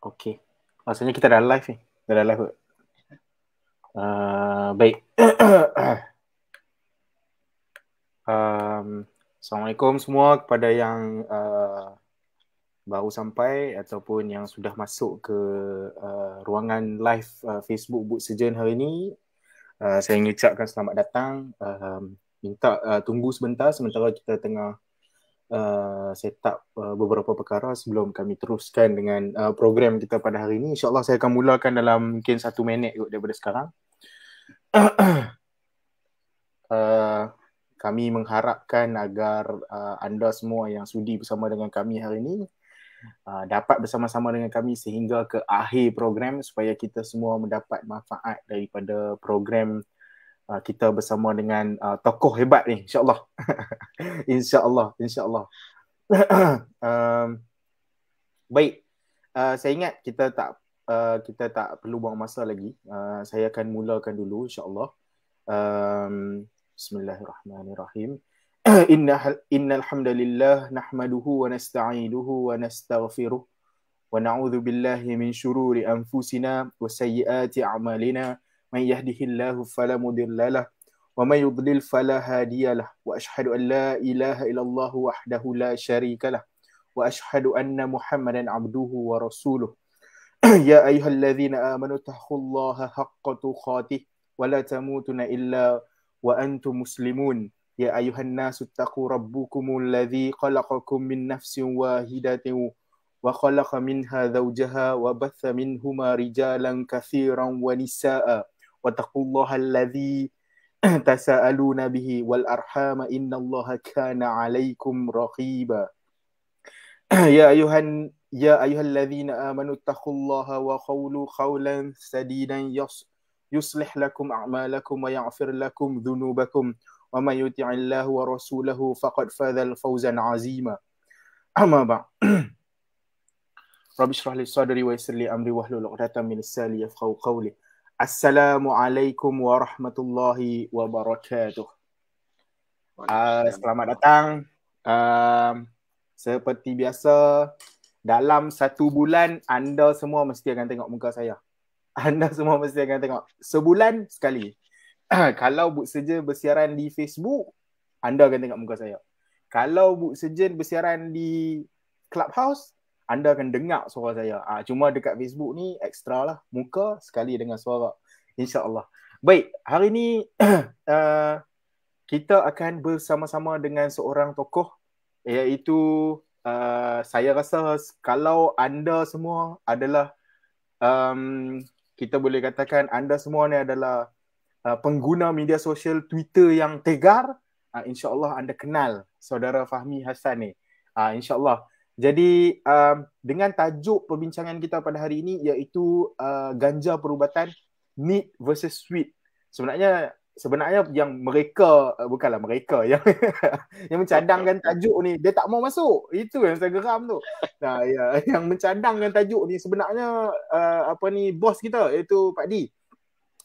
Okey. Maksudnya kita dah live ni. Dah live ke? Baik. Assalamualaikum semua kepada yang baru sampai ataupun yang sudah masuk ke ruangan live Facebook Book Surgeon hari ini. Saya ingin ucapkan selamat datang. Minta tunggu sebentar sementara kita tengah set up beberapa perkara sebelum kami teruskan dengan program kita pada hari ini. InsyaAllah saya akan mulakan dalam mungkin 1 minit daripada sekarang. Kami mengharapkan agar anda semua yang sudi bersama dengan kami hari ini dapat bersama-sama dengan kami sehingga ke akhir program supaya kita semua mendapat manfaat daripada program kita bersama dengan tokoh hebat ni, insyaAllah. InsyaAllah. Baik, saya ingat kita tak perlu buang masa lagi. Saya akan mulakan dulu, insyaAllah. Bismillahirrahmanirrahim. Innal hamdalillah nahmaduhu wa nasta'inuhu wa nastaghfiruh wa na'udzu billahi min shururi anfusina wa sayyiati a'malina. Man yahdihillahu fala mudilla lahu wa man yudlil fala hadiya lahu wa ashhadu an la ilaha illallah wahdahu la syarika lahu wa ashhadu anna Muhammadan abduhu wa rasuluh. Ya ayyuhalladzina amanu taqullaha haqqa tuqatih wa la tamutunna illa wa antum muslimun. Ya ayyuhan nasu taqu rabbukumul ladzi khalaqakum min nafsin wahidatin wa khalaqa minha zawjaha wa batha minhuma rijalan katsiran wa nisaa wa taqullaha alladzi tasaaluna bihi wal arhama innallaha kana 'alaikum raqiba. Ya ayyuhalladzina amanu taqullaha wa qulu qawlan sadidan yuslih lakum a'malakum wa yaghfir lakum dhunubakum wa may yuti'illaha wa rasulahu faqad fazal fawzan 'azima. Amma ba'd. Rabbi shrah li sadri wa yassir li amri wahlul 'uqdatam min lisani yafqahu qawli. Assalamualaikum warahmatullahi wabarakatuh. Selamat datang. Seperti biasa, dalam 1 bulan anda semua mesti akan tengok muka saya. Anda semua mesti akan tengok sebulan sekali. Kalau Book Surgeon bersiaran di Facebook, anda akan tengok muka saya. Kalau Book Surgeon bersiaran di Clubhouse, anda akan dengar suara saya. Cuma dekat Facebook ni ekstra lah, muka sekali dengan suara, insyaAllah. Baik, hari ni kita akan bersama-sama dengan seorang tokoh, iaitu saya rasa kalau anda semua adalah kita boleh katakan anda semua ni adalah pengguna media sosial Twitter yang tegar, insyaAllah anda kenal saudara Fahmi Hassan ni, insyaAllah. Jadi dengan tajuk perbincangan kita pada hari ini iaitu ganja perubatan, meat versus sweet. Sebenarnya yang mereka, bukanlah mereka yang yang mencadangkan tajuk ni, dia tak mau masuk. Itu yang saya geram tu. Nah, ya, yang mencadangkan tajuk ni sebenarnya bos kita, iaitu Pak Di.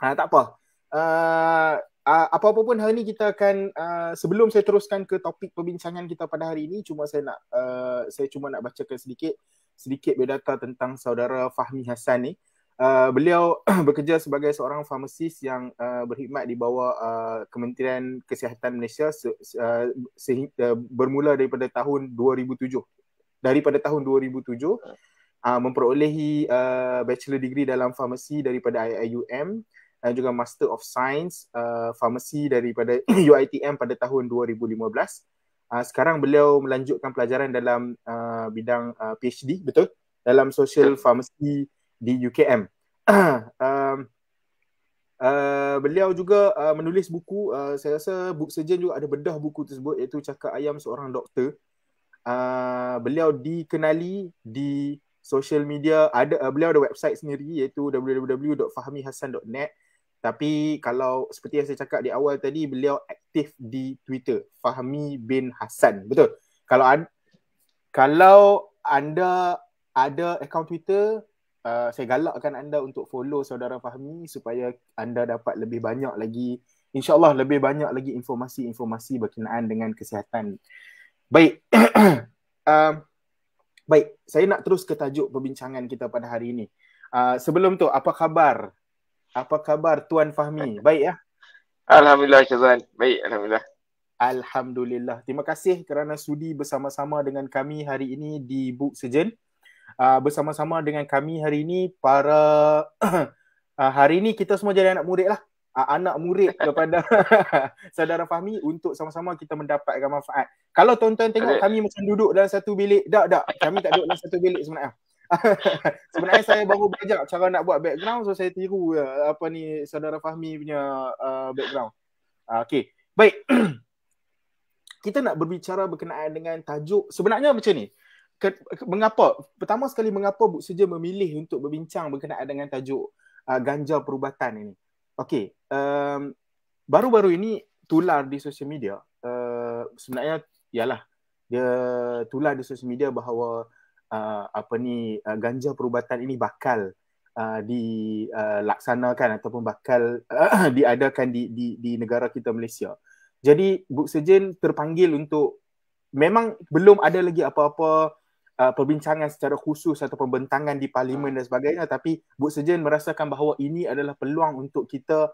Tak apa. Apa-apa pun hari ni kita akan sebelum saya teruskan ke topik perbincangan kita pada hari ini, saya cuma nak bacakan sedikit biodata tentang saudara Fahmi Hassan ni. Beliau bekerja sebagai seorang farmasis yang berkhidmat di bawah Kementerian Kesihatan Malaysia bermula daripada tahun 2007. Memperolehi bachelor degree dalam farmasi daripada IIUM dan juga Master of Science Farmasi daripada UiTM pada tahun 2015. Sekarang beliau melanjutkan pelajaran dalam bidang PhD, betul? Dalam Social Pharmacy di UKM. Beliau juga menulis buku, saya rasa Book Surgeon juga ada bedah buku tersebut, iaitu Cakap Ayam Seorang Doktor. Beliau dikenali di social media, beliau ada website sendiri iaitu www.fahmihassan.net. Tapi kalau seperti yang saya cakap di awal tadi, beliau aktif di Twitter, Fahmi bin Hassan, betul? Kalau anda ada akaun Twitter, saya galakkan anda untuk follow saudara Fahmi supaya anda dapat lebih banyak lagi, insyaAllah lebih banyak lagi informasi-informasi berkenaan dengan kesihatan. Baik. Baik, saya nak terus ke tajuk perbincangan kita pada hari ini. Sebelum tu, apa khabar? Apa khabar Tuan Fahmi? Baik ya? Alhamdulillah Syazwan. Baik, Alhamdulillah. Alhamdulillah. Terima kasih kerana sudi bersama-sama dengan kami hari ini di Book Sejen. Bersama-sama dengan kami hari ini para hari ini kita semua jadi anak murid lah. Anak murid kepada saudara Fahmi untuk sama-sama kita mendapatkan manfaat. Kalau tuan-tuan tengok kami macam duduk dalam satu bilik, tak. Kami tak duduk dalam satu bilik sebenarnya. Sebenarnya saya baru belajar cara nak buat background, so saya tiru apa ni saudara Fahmi punya background. Okey, baik. Kita nak berbicara berkenaan dengan tajuk sebenarnya macam ni. Mengapa? Pertama sekali, mengapa Book Sejen memilih untuk berbincang berkenaan dengan tajuk ganja perubatan ini? Okey, baru-baru ini tular di sosial media, sebenarnya ialah dia tular di sosial media bahawa ganja perubatan ini bakal dilaksanakan ataupun bakal diadakan di negara kita Malaysia. Jadi Book Sejen terpanggil untuk, memang belum ada lagi apa-apa perbincangan secara khusus atau pembentangan di parlimen dan sebagainya, tapi Book Sejen merasakan bahawa ini adalah peluang untuk kita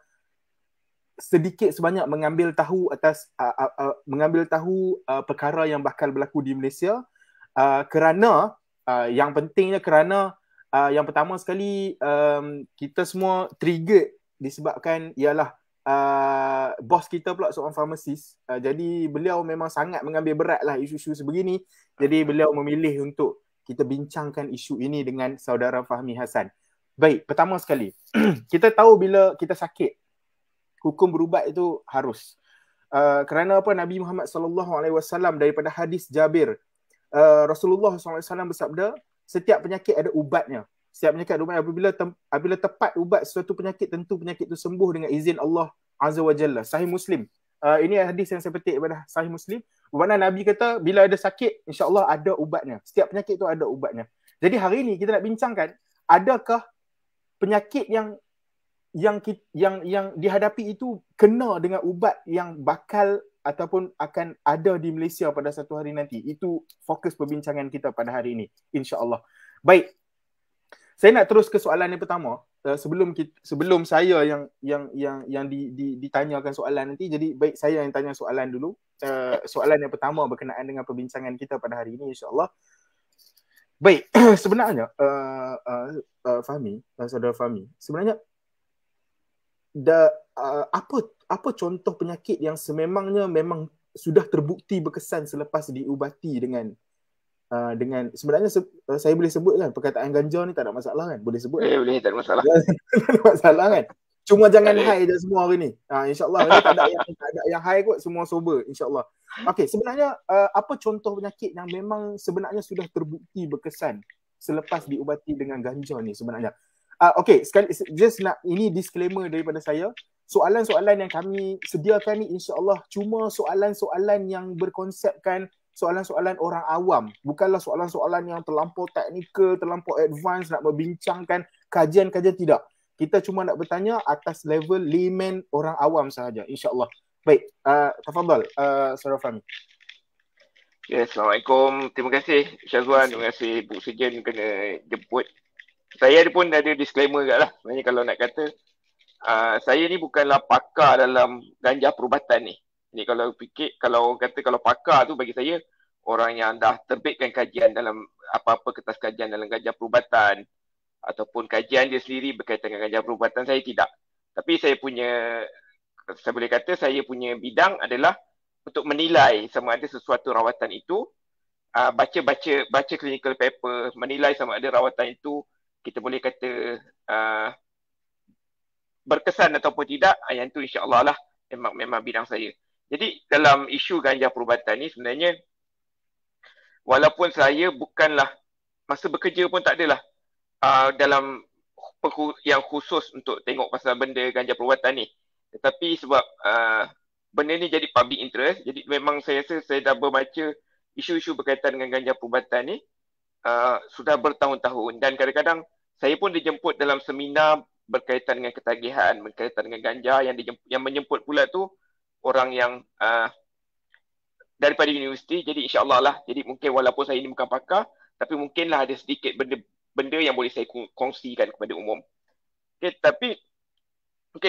sedikit sebanyak mengambil tahu perkara yang bakal berlaku di Malaysia, kerana yang pentingnya kerana yang pertama sekali kita semua trigger disebabkan ialah bos kita pula seorang farmasis, jadi beliau memang sangat mengambil berat lah isu-isu sebegini. Jadi beliau memilih untuk kita bincangkan isu ini dengan saudara Fahmi Hassan. Baik, pertama sekali kita tahu bila kita sakit, hukum berubat itu harus. Kerana apa? Nabi Muhammad SAW daripada hadis Jabir, Rasulullah SAW bersabda, setiap penyakit ada ubatnya. Setiap penyakit ada ubatnya. Apabila tepat ubat suatu penyakit, tentu penyakit itu sembuh dengan izin Allah Azza wa Jalla. Sahih Muslim. Ini hadis yang saya petik daripada Sahih Muslim. Bermakna Nabi kata bila ada sakit, insya-Allah ada ubatnya. Setiap penyakit itu ada ubatnya. Jadi hari ini kita nak bincangkan, adakah penyakit yang dihadapi itu kena dengan ubat yang bakal ataupun akan ada di Malaysia pada satu hari nanti. Itu fokus perbincangan kita pada hari ini, insya-Allah. Baik. Saya nak terus ke soalan yang pertama. Sebelum saya yang ditanyakan soalan nanti, jadi baik saya yang tanya soalan dulu. Soalan yang pertama berkenaan dengan perbincangan kita pada hari ini, insya-Allah. Baik, sebenarnya Fahmi, saudara Fahmi, sebenarnya apa contoh penyakit yang sememangnya memang sudah terbukti berkesan selepas diubati dengan sebenarnya saya boleh sebut kan perkataan ganja ni, tak ada masalah kan? Boleh sebut? Boleh, tak ada masalah. Tak ada masalah kan? Cuma jangan high je semua hari ni. InsyaAllah hari ni tak ada yang high kot, semua sober insyaAllah. Okey, sebenarnya apa contoh penyakit yang memang sebenarnya sudah terbukti berkesan selepas diubati dengan ganja ni sebenarnya? Okey, sekali just nak, ini disclaimer daripada saya. Soalan-soalan yang kami sediakan ni insyaAllah cuma soalan-soalan yang berkonsepkan soalan-soalan orang awam. Bukanlah soalan-soalan yang terlampau teknikal, terlampau advance, nak membincangkan kajian-kajian, tidak. Kita cuma nak bertanya atas level layman orang awam sahaja, insyaAllah. Baik, tafadhal, Saudara Fahmi. Ya, Assalamualaikum. Terima kasih Syazwan, terima kasih Book Sejen kena jemput. Saya pun ada disclaimer juga lah. Sebenarnya kalau nak kata, saya ni bukanlah pakar dalam ganja perubatan ni. Ni kalau kata kalau pakar tu bagi saya orang yang dah terbitkan kajian dalam apa-apa kertas kajian dalam ganja perubatan ataupun kajian dia sendiri berkaitan dengan ganja perubatan, saya tidak. Tapi saya boleh kata saya punya bidang adalah untuk menilai sama ada sesuatu rawatan itu, baca clinical paper, menilai sama ada rawatan itu kita boleh kata berkesan ataupun tidak. Yang tu insya-Allah lah memang bidang saya. Jadi dalam isu ganja perubatan ni sebenarnya, walaupun saya bukanlah, masa bekerja pun tak adalah dalam yang khusus untuk tengok pasal benda ganja perubatan ni. Tetapi sebab benda ni jadi public interest, jadi memang saya rasa saya dah membaca isu-isu berkaitan dengan ganja perubatan ni sudah bertahun-tahun. Dan kadang-kadang saya pun dijemput dalam seminar berkaitan dengan ketagihan, berkaitan dengan ganja, yang menjemput pula tu orang yang daripada universiti. Jadi insya-Allah lah, jadi mungkin walaupun saya ini bukan pakar, Tapi mungkinlah ada sedikit benda yang boleh saya kongsikan kepada umum. Okay, tapi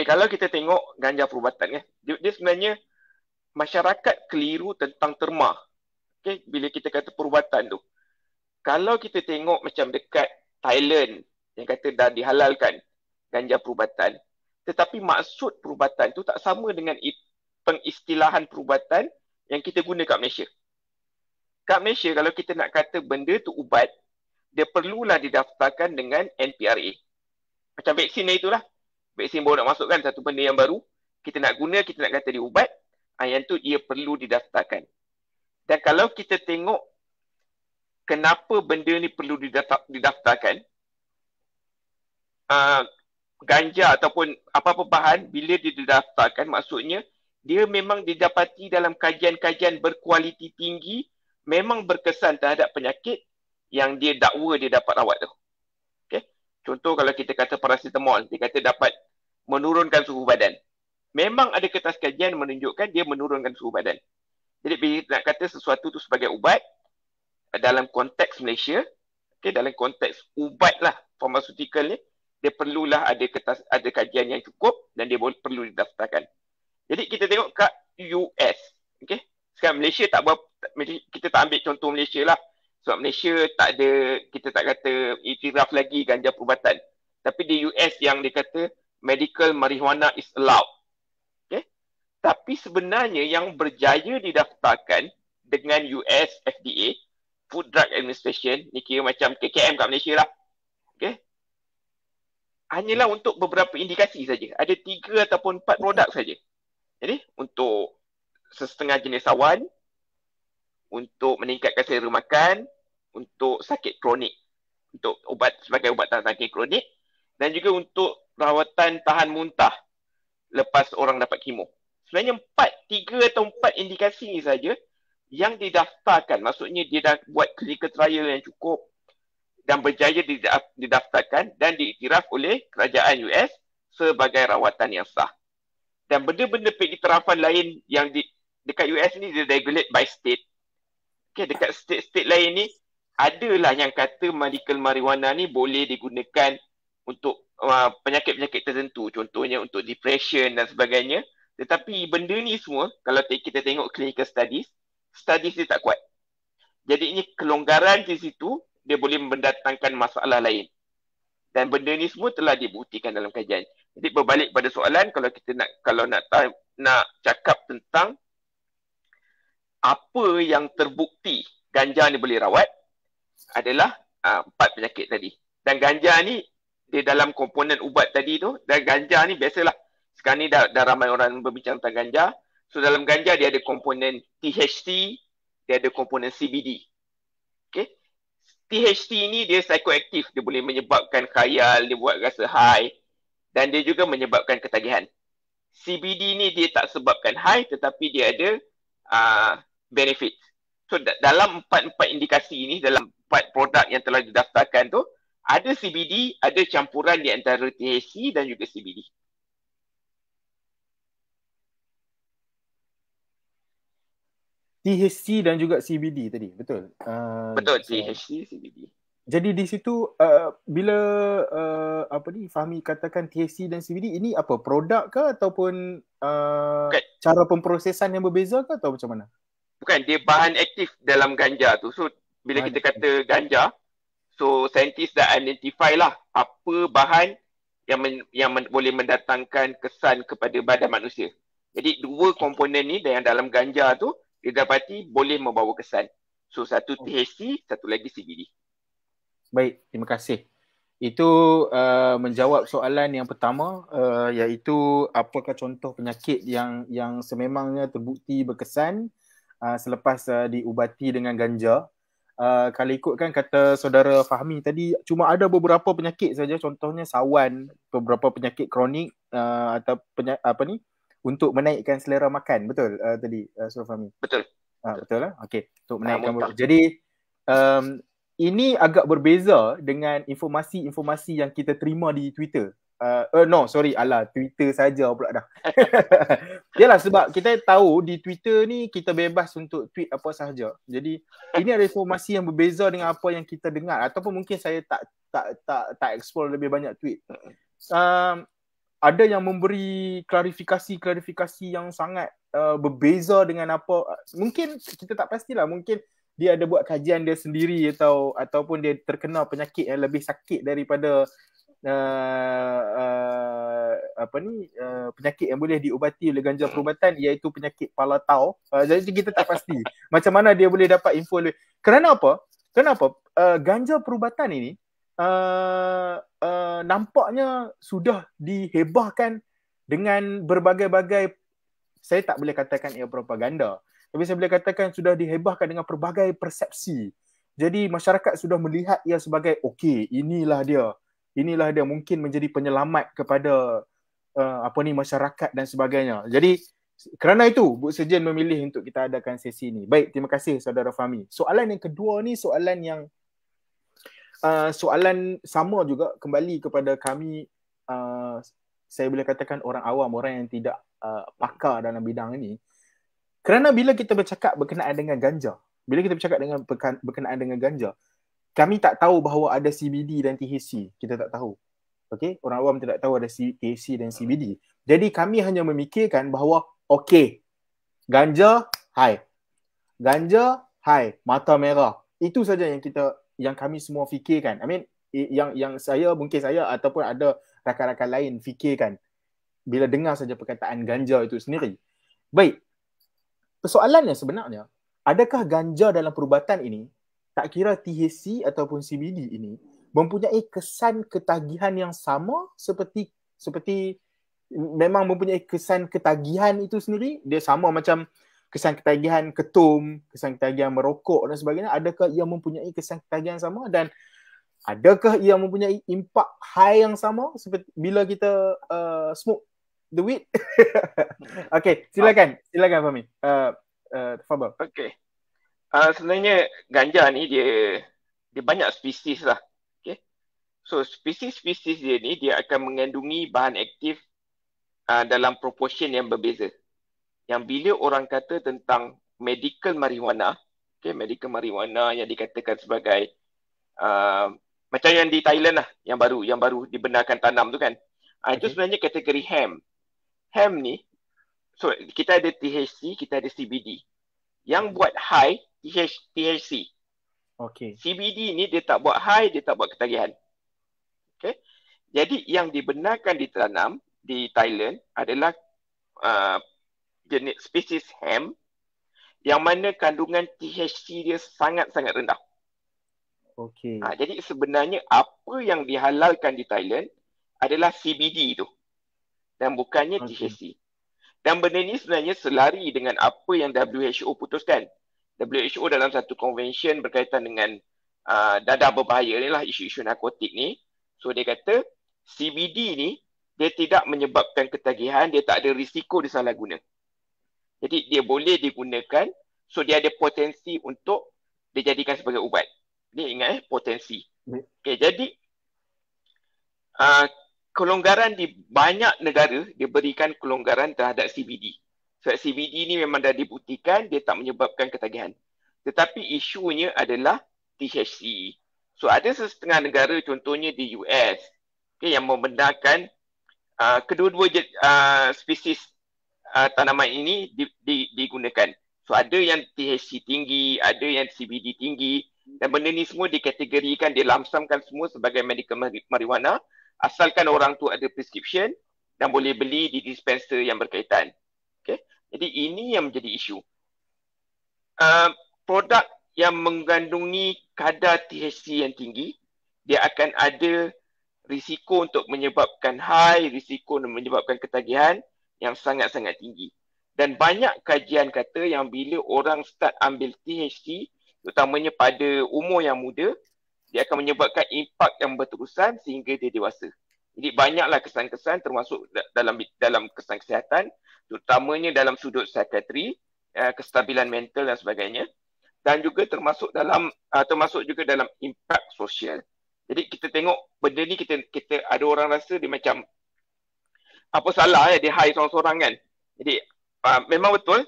kalau kita tengok ganja perubatan, dia sebenarnya masyarakat keliru tentang terma. Okay, bila kita kata perubatan tu. Kalau kita tengok macam dekat Thailand yang kata dah dihalalkan ganja perubatan, tetapi maksud perubatan tu tak sama dengan pengistilahan perubatan yang kita guna kat Malaysia. Kat Malaysia kalau kita nak kata benda tu ubat, dia perlulah didaftarkan dengan NPRA. Macam vaksin itulah. Vaksin baru nak masukkan satu benda yang baru, kita nak guna, kita nak kata dia ubat, yang tu dia perlu didaftarkan. Dan kalau kita tengok kenapa benda ni perlu didaftarkan, ganja ataupun apa-apa bahan bila dia didaftarkan, maksudnya dia memang didapati dalam kajian-kajian berkualiti tinggi, memang berkesan terhadap penyakit yang dia dakwa dia dapat rawat tu. Okay? Contoh kalau kita kata paracetamol, dia kata dapat menurunkan suhu badan. Memang ada kertas kajian menunjukkan dia menurunkan suhu badan. Jadi bila nak kata sesuatu tu sebagai ubat, dalam konteks Malaysia, dalam konteks ubat lah, pharmaceutical ni, dia perlulah ada kajian yang cukup dan dia perlu didaftarkan. Jadi kita tengok kat US. Sekarang Malaysia kita tak ambil contoh Malaysia lah. Sebab Malaysia tak ada, kita tak kata iktiraf lagi ganja perubatan. Tapi di US yang dia kata medical marijuana is allowed. Tapi sebenarnya yang berjaya didaftarkan dengan US FDA, Food Drug Administration, ni kira macam KKM kat Malaysia lah. Hanyalah untuk beberapa indikasi saja. Ada 3 ataupun 4 produk saja. Jadi untuk sesetengah jenis awan, untuk meningkatkan selera makan, untuk sakit kronik, untuk ubat sebagai ubatan sakit kronik, dan juga untuk rawatan tahan muntah lepas orang dapat kemo. Sebenarnya 3 atau 4 indikasi ni saja yang didaftarkan. Maksudnya dia dah buat clinical trial yang cukup dan berjaya didaftarkan dan diiktiraf oleh kerajaan US sebagai rawatan yang sah. Dan benda-benda pengiktirafan lain yang dekat US ni dia regulate by state. Dekat state-state lain ni adalah yang kata medical marijuana ni boleh digunakan untuk penyakit-penyakit tertentu. Contohnya untuk depression dan sebagainya. Tetapi benda ni semua, kalau kita tengok clinical studies dia tak kuat. Jadi ini kelonggaran di situ, dia boleh mendatangkan masalah lain. Dan benda ni semua telah dibuktikan dalam kajian. Jadi berbalik pada soalan, kalau nak cakap tentang apa yang terbukti ganja ni boleh rawat, adalah 4 penyakit tadi. Dan ganja ni, dia dalam komponen ubat tadi tu, dan ganja ni biasalah, sekarang ni dah ramai orang berbincang tentang ganja. So dalam ganja dia ada komponen THC, dia ada komponen CBD. THC ni dia psikoaktif, dia boleh menyebabkan khayal, dia buat rasa high, dan dia juga menyebabkan ketagihan. CBD ni dia tak sebabkan high, tetapi dia ada benefit. So dalam 4 indikasi ni, dalam 4 produk yang telah didaftarkan tu, ada CBD, ada campuran di antara THC dan juga CBD. THC dan juga CBD tadi, betul? Betul, THC, CBD. Jadi di situ bila Fahmi katakan THC dan CBD, ini apa, produk ke ataupun cara pemprosesan yang berbeza ke atau macam mana? Bukan, dia bahan aktif dalam ganja tu. So bila kita kata ganja, so saintis dah identify lah apa bahan yang boleh mendatangkan kesan kepada badan manusia. Jadi 2 komponen ni yang dalam ganja tu didapati boleh membawa kesan. So satu THC, satu lagi CBD. Baik, terima kasih. Itu menjawab soalan yang pertama, iaitu apakah contoh penyakit yang sememangnya terbukti berkesan selepas diubati dengan ganja. Kalau ikutkan kata saudara Fahmi tadi, cuma ada beberapa penyakit saja, contohnya sawan, beberapa penyakit kronik atau untuk menaikkan selera makan. Betul tadi saudara Fahmi? Betul. Betul lah. Okey, untuk menaikkan. Jadi ini agak berbeza dengan informasi-informasi yang kita terima di Twitter. No, sorry, Twitter saja pula dah. Yalah, sebab kita tahu di Twitter ni kita bebas untuk tweet apa sahaja. Jadi ini ada informasi yang berbeza dengan apa yang kita dengar, ataupun mungkin saya tak explore lebih banyak tweet. Ada yang memberi klarifikasi yang sangat berbeza dengan apa, mungkin kita tak pastilah, mungkin dia ada buat kajian dia sendiri ataupun dia terkena penyakit yang lebih sakit daripada penyakit yang boleh diubati oleh ganja perubatan, iaitu penyakit palatau. Jadi kita tak pasti macam mana dia boleh dapat info lebih. Kerana apa? Ganja perubatan ini nampaknya sudah dihebahkan dengan berbagai-bagai, saya tak boleh katakan ia propaganda, tapi saya boleh katakan sudah dihebahkan dengan pelbagai persepsi. Jadi masyarakat sudah melihat ia sebagai okey, inilah dia mungkin menjadi penyelamat kepada masyarakat dan sebagainya. Jadi kerana itu Bu Sejen memilih untuk kita adakan sesi ini. Baik, terima kasih Saudara Fahmi. Soalan yang kedua ni soalan sama juga, kembali kepada kami, saya boleh katakan orang awam, orang yang tidak pakar dalam bidang ini. Kerana bila kita bercakap berkenaan dengan ganja, kami tak tahu bahawa ada CBD dan THC. Kita tak tahu. Okey, orang awam tidak tahu ada THC dan CBD. Jadi kami hanya memikirkan bahawa okey, ganja high, mata merah. Itu saja yang kami semua fikirkan. I mean, yang mungkin saya ataupun ada rakan-rakan lain fikirkan bila dengar saja perkataan ganja itu sendiri. Baik. Persoalannya sebenarnya, adakah ganja dalam perubatan ini, tak kira THC ataupun CBD ini, mempunyai kesan ketagihan yang sama seperti memang mempunyai kesan ketagihan itu sendiri? Dia sama macam kesan ketagihan ketum, kesan ketagihan merokok dan sebagainya. Adakah ia mempunyai kesan ketagihan sama, dan adakah ia mempunyai impak high yang sama seperti bila kita smoke the weed? Okay, silakan Fahmi. Tafadhal. Okay. Sebenarnya ganja ni dia banyak spesies lah. Okay. So spesies-spesies dia ni dia akan mengandungi bahan aktif dalam proportion yang berbeza. Yang bila orang kata tentang medical marijuana, okay, medical marijuana yang dikatakan sebagai macam yang di Thailand lah, yang baru dibenarkan tanam tu kan. Itu sebenarnya kategori hemp. Hemp ni, so kita ada THC, kita ada CBD. Yang buat high THC. Okay. CBD ni dia tak buat high, dia tak buat ketagihan. Okay. Jadi yang dibenarkan ditanam di Thailand adalah jenis spesies hemp yang mana kandungan THC dia sangat-sangat rendah. Okay. Jadi sebenarnya apa yang dihalalkan di Thailand adalah CBD tu dan bukannya THC. Dan benda ni sebenarnya selari dengan apa yang WHO putuskan. WHO dalam satu convention berkaitan dengan dadah berbahaya ni lah, isu-isu narkotik ni. So dia kata CBD ni dia tidak menyebabkan ketagihan, dia tak ada risiko disalahguna. Jadi dia boleh digunakan, so dia ada potensi untuk dijadikan sebagai ubat. Ni ingat potensi. Okay, jadi kelonggaran di banyak negara dia berikan kelonggaran terhadap CBD. Sebab CBD ni memang dah dibuktikan dia tak menyebabkan ketagihan. Tetapi isunya adalah THC. So ada setengah negara, contohnya di US, okay, yang membenarkan kedua-dua spesies tanaman ini digunakan. So ada yang THC tinggi, ada yang CBD tinggi, dan benda ni semua dikategorikan, dilamsamkan semua sebagai medical marijuana, asalkan orang tu ada prescription dan boleh beli di dispenser yang berkaitan. Okay? Jadi ini yang menjadi isu. Produk yang mengandungi kadar THC yang tinggi, dia akan ada risiko untuk menyebabkan high, risiko untuk menyebabkan ketagihan yang sangat-sangat tinggi. Dan banyak kajian kata yang bila orang start ambil THC, terutamanya pada umur yang muda, dia akan menyebabkan impak yang berterusan sehingga dia dewasa. Jadi banyaklah kesan-kesan termasuk dalam kesan kesihatan, terutamanya dalam sudut psikiatri, kestabilan mental dan sebagainya, dan juga termasuk juga dalam impak sosial. Jadi kita tengok benda ni, kita ada orang rasa dia macam apa salah dia high seorang-seorang kan. Jadi memang betul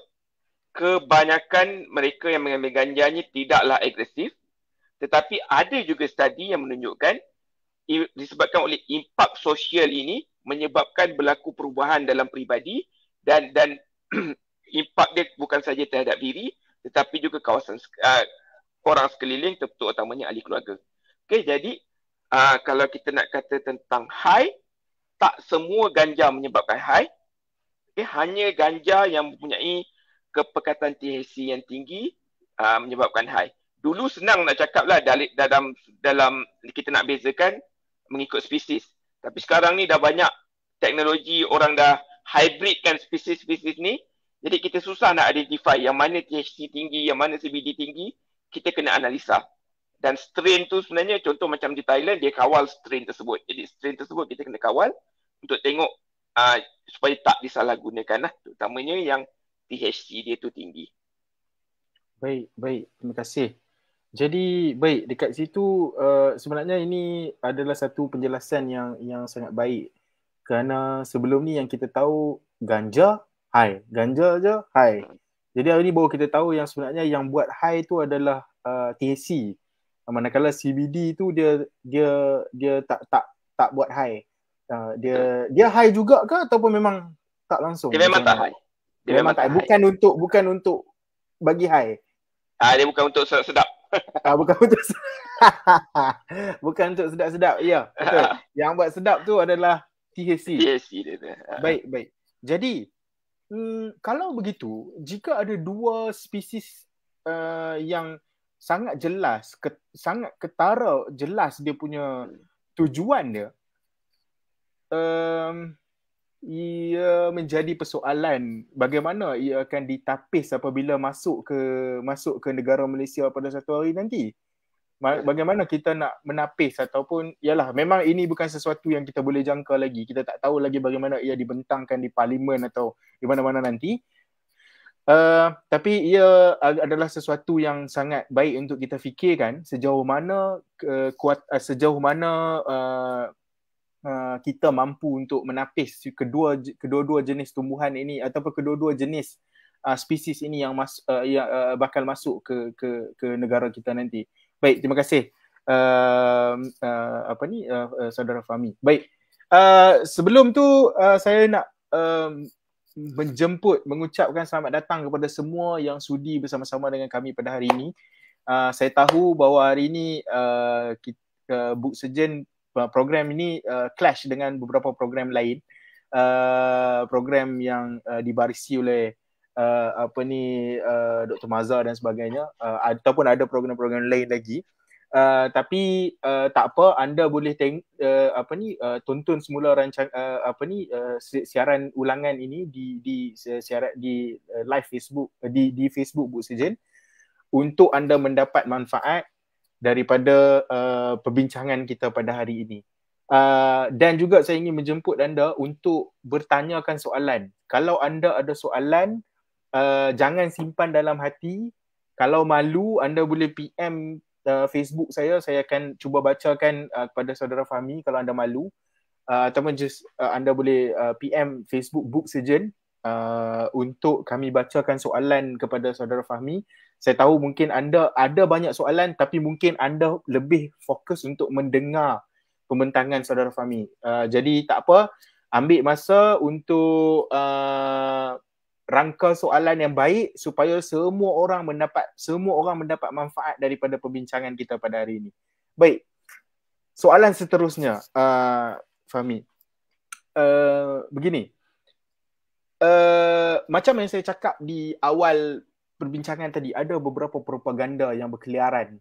kebanyakan mereka yang mengambil ganja ni tidaklah agresif, tetapi ada juga studi yang menunjukkan disebabkan oleh impak sosial ini menyebabkan berlaku perubahan dalam peribadi dan impak dia bukan saja terhadap diri tetapi juga kawasan orang sekeliling, terutamanya ahli keluarga. Okey, jadi kalau kita nak kata tentang high, tak semua ganja menyebabkan high. Okay, hanya ganja yang mempunyai kepekatan THC yang tinggi menyebabkan high. Dulu senang nak cakap lah dalam kita nak bezakan mengikut spesies. Tapi sekarang ni dah banyak teknologi, orang dah hybridkan spesies-spesies ni. Jadi kita susah nak identify yang mana THC tinggi, yang mana CBD tinggi. Kita kena analisa. Dan strain tu sebenarnya, contoh macam di Thailand, dia kawal strain tersebut. Jadi strain tersebut kita kena kawal untuk tengok supaya tak disalahgunakan lah. Terutamanya yang THC dia tu tinggi. Baik. Terima kasih. Jadi baik, dekat situ sebenarnya ini adalah satu penjelasan yang sangat baik. Kerana sebelum ni yang kita tahu ganja high, ganja je high. Jadi hari ni baru kita tahu yang sebenarnya yang buat high tu adalah THC. Manakala CBD tu dia tak buat high. Dia high juga ke ataupun memang tak langsung? Dia memang tak high. Dia memang tak high. Bukan untuk bagi high. Dia bukan untuk sedap-sedap. Bukan untuk sedap-sedap. Ya, betul. Yang buat sedap tu adalah THC. THC dia tu. Baik. Jadi, kalau begitu, jika ada dua spesies yang sangat jelas, sangat ketara jelas dia punya tujuan dia, ia menjadi persoalan bagaimana ia akan ditapis apabila masuk ke negara Malaysia pada satu hari nanti. Bagaimana kita nak menapis ataupun yalah, memang ini bukan sesuatu yang kita boleh jangka lagi. Kita tak tahu lagi bagaimana ia dibentangkan di parlimen atau di mana-mana nanti. Tapi ia adalah sesuatu yang sangat baik untuk kita fikirkan sejauh mana kita mampu untuk menapis kedua-dua jenis tumbuhan ini ataupun kedua-dua jenis spesies ini yang bakal masuk ke negara kita nanti. Baik, terima kasih saudara Fahmi. Baik, sebelum tu saya nak mengucapkan selamat datang kepada semua yang sudi bersama-sama dengan kami pada hari ini. Saya tahu bahawa hari ini Book Surgeon program ini clash dengan beberapa program lain, program yang dibarisi oleh Dr. Mazhar dan sebagainya, ataupun ada program-program lain lagi. Tapi tak apa, anda boleh tonton semula siaran ulangan ini di live Facebook, di Facebook Book Surgeon, untuk anda mendapat manfaat daripada perbincangan kita pada hari ini. Dan juga saya ingin menjemput anda untuk bertanyakan soalan. Kalau anda ada soalan, jangan simpan dalam hati. Kalau malu, anda boleh PM Facebook saya akan cuba bacakan kepada saudara Fahmi kalau anda malu. Ataupun anda boleh PM Facebook Book Surgeon untuk kami bacakan soalan kepada saudara Fahmi. Saya tahu mungkin anda ada banyak soalan, tapi mungkin anda lebih fokus untuk mendengar pembentangan saudara Fahmi. Jadi tak apa, ambil masa untuk rangka soalan yang baik supaya semua orang mendapat manfaat daripada perbincangan kita pada hari ini. Baik, soalan seterusnya, Fahmi. Begini, macam yang saya cakap di awal perbincangan tadi, ada beberapa propaganda yang berkeliaran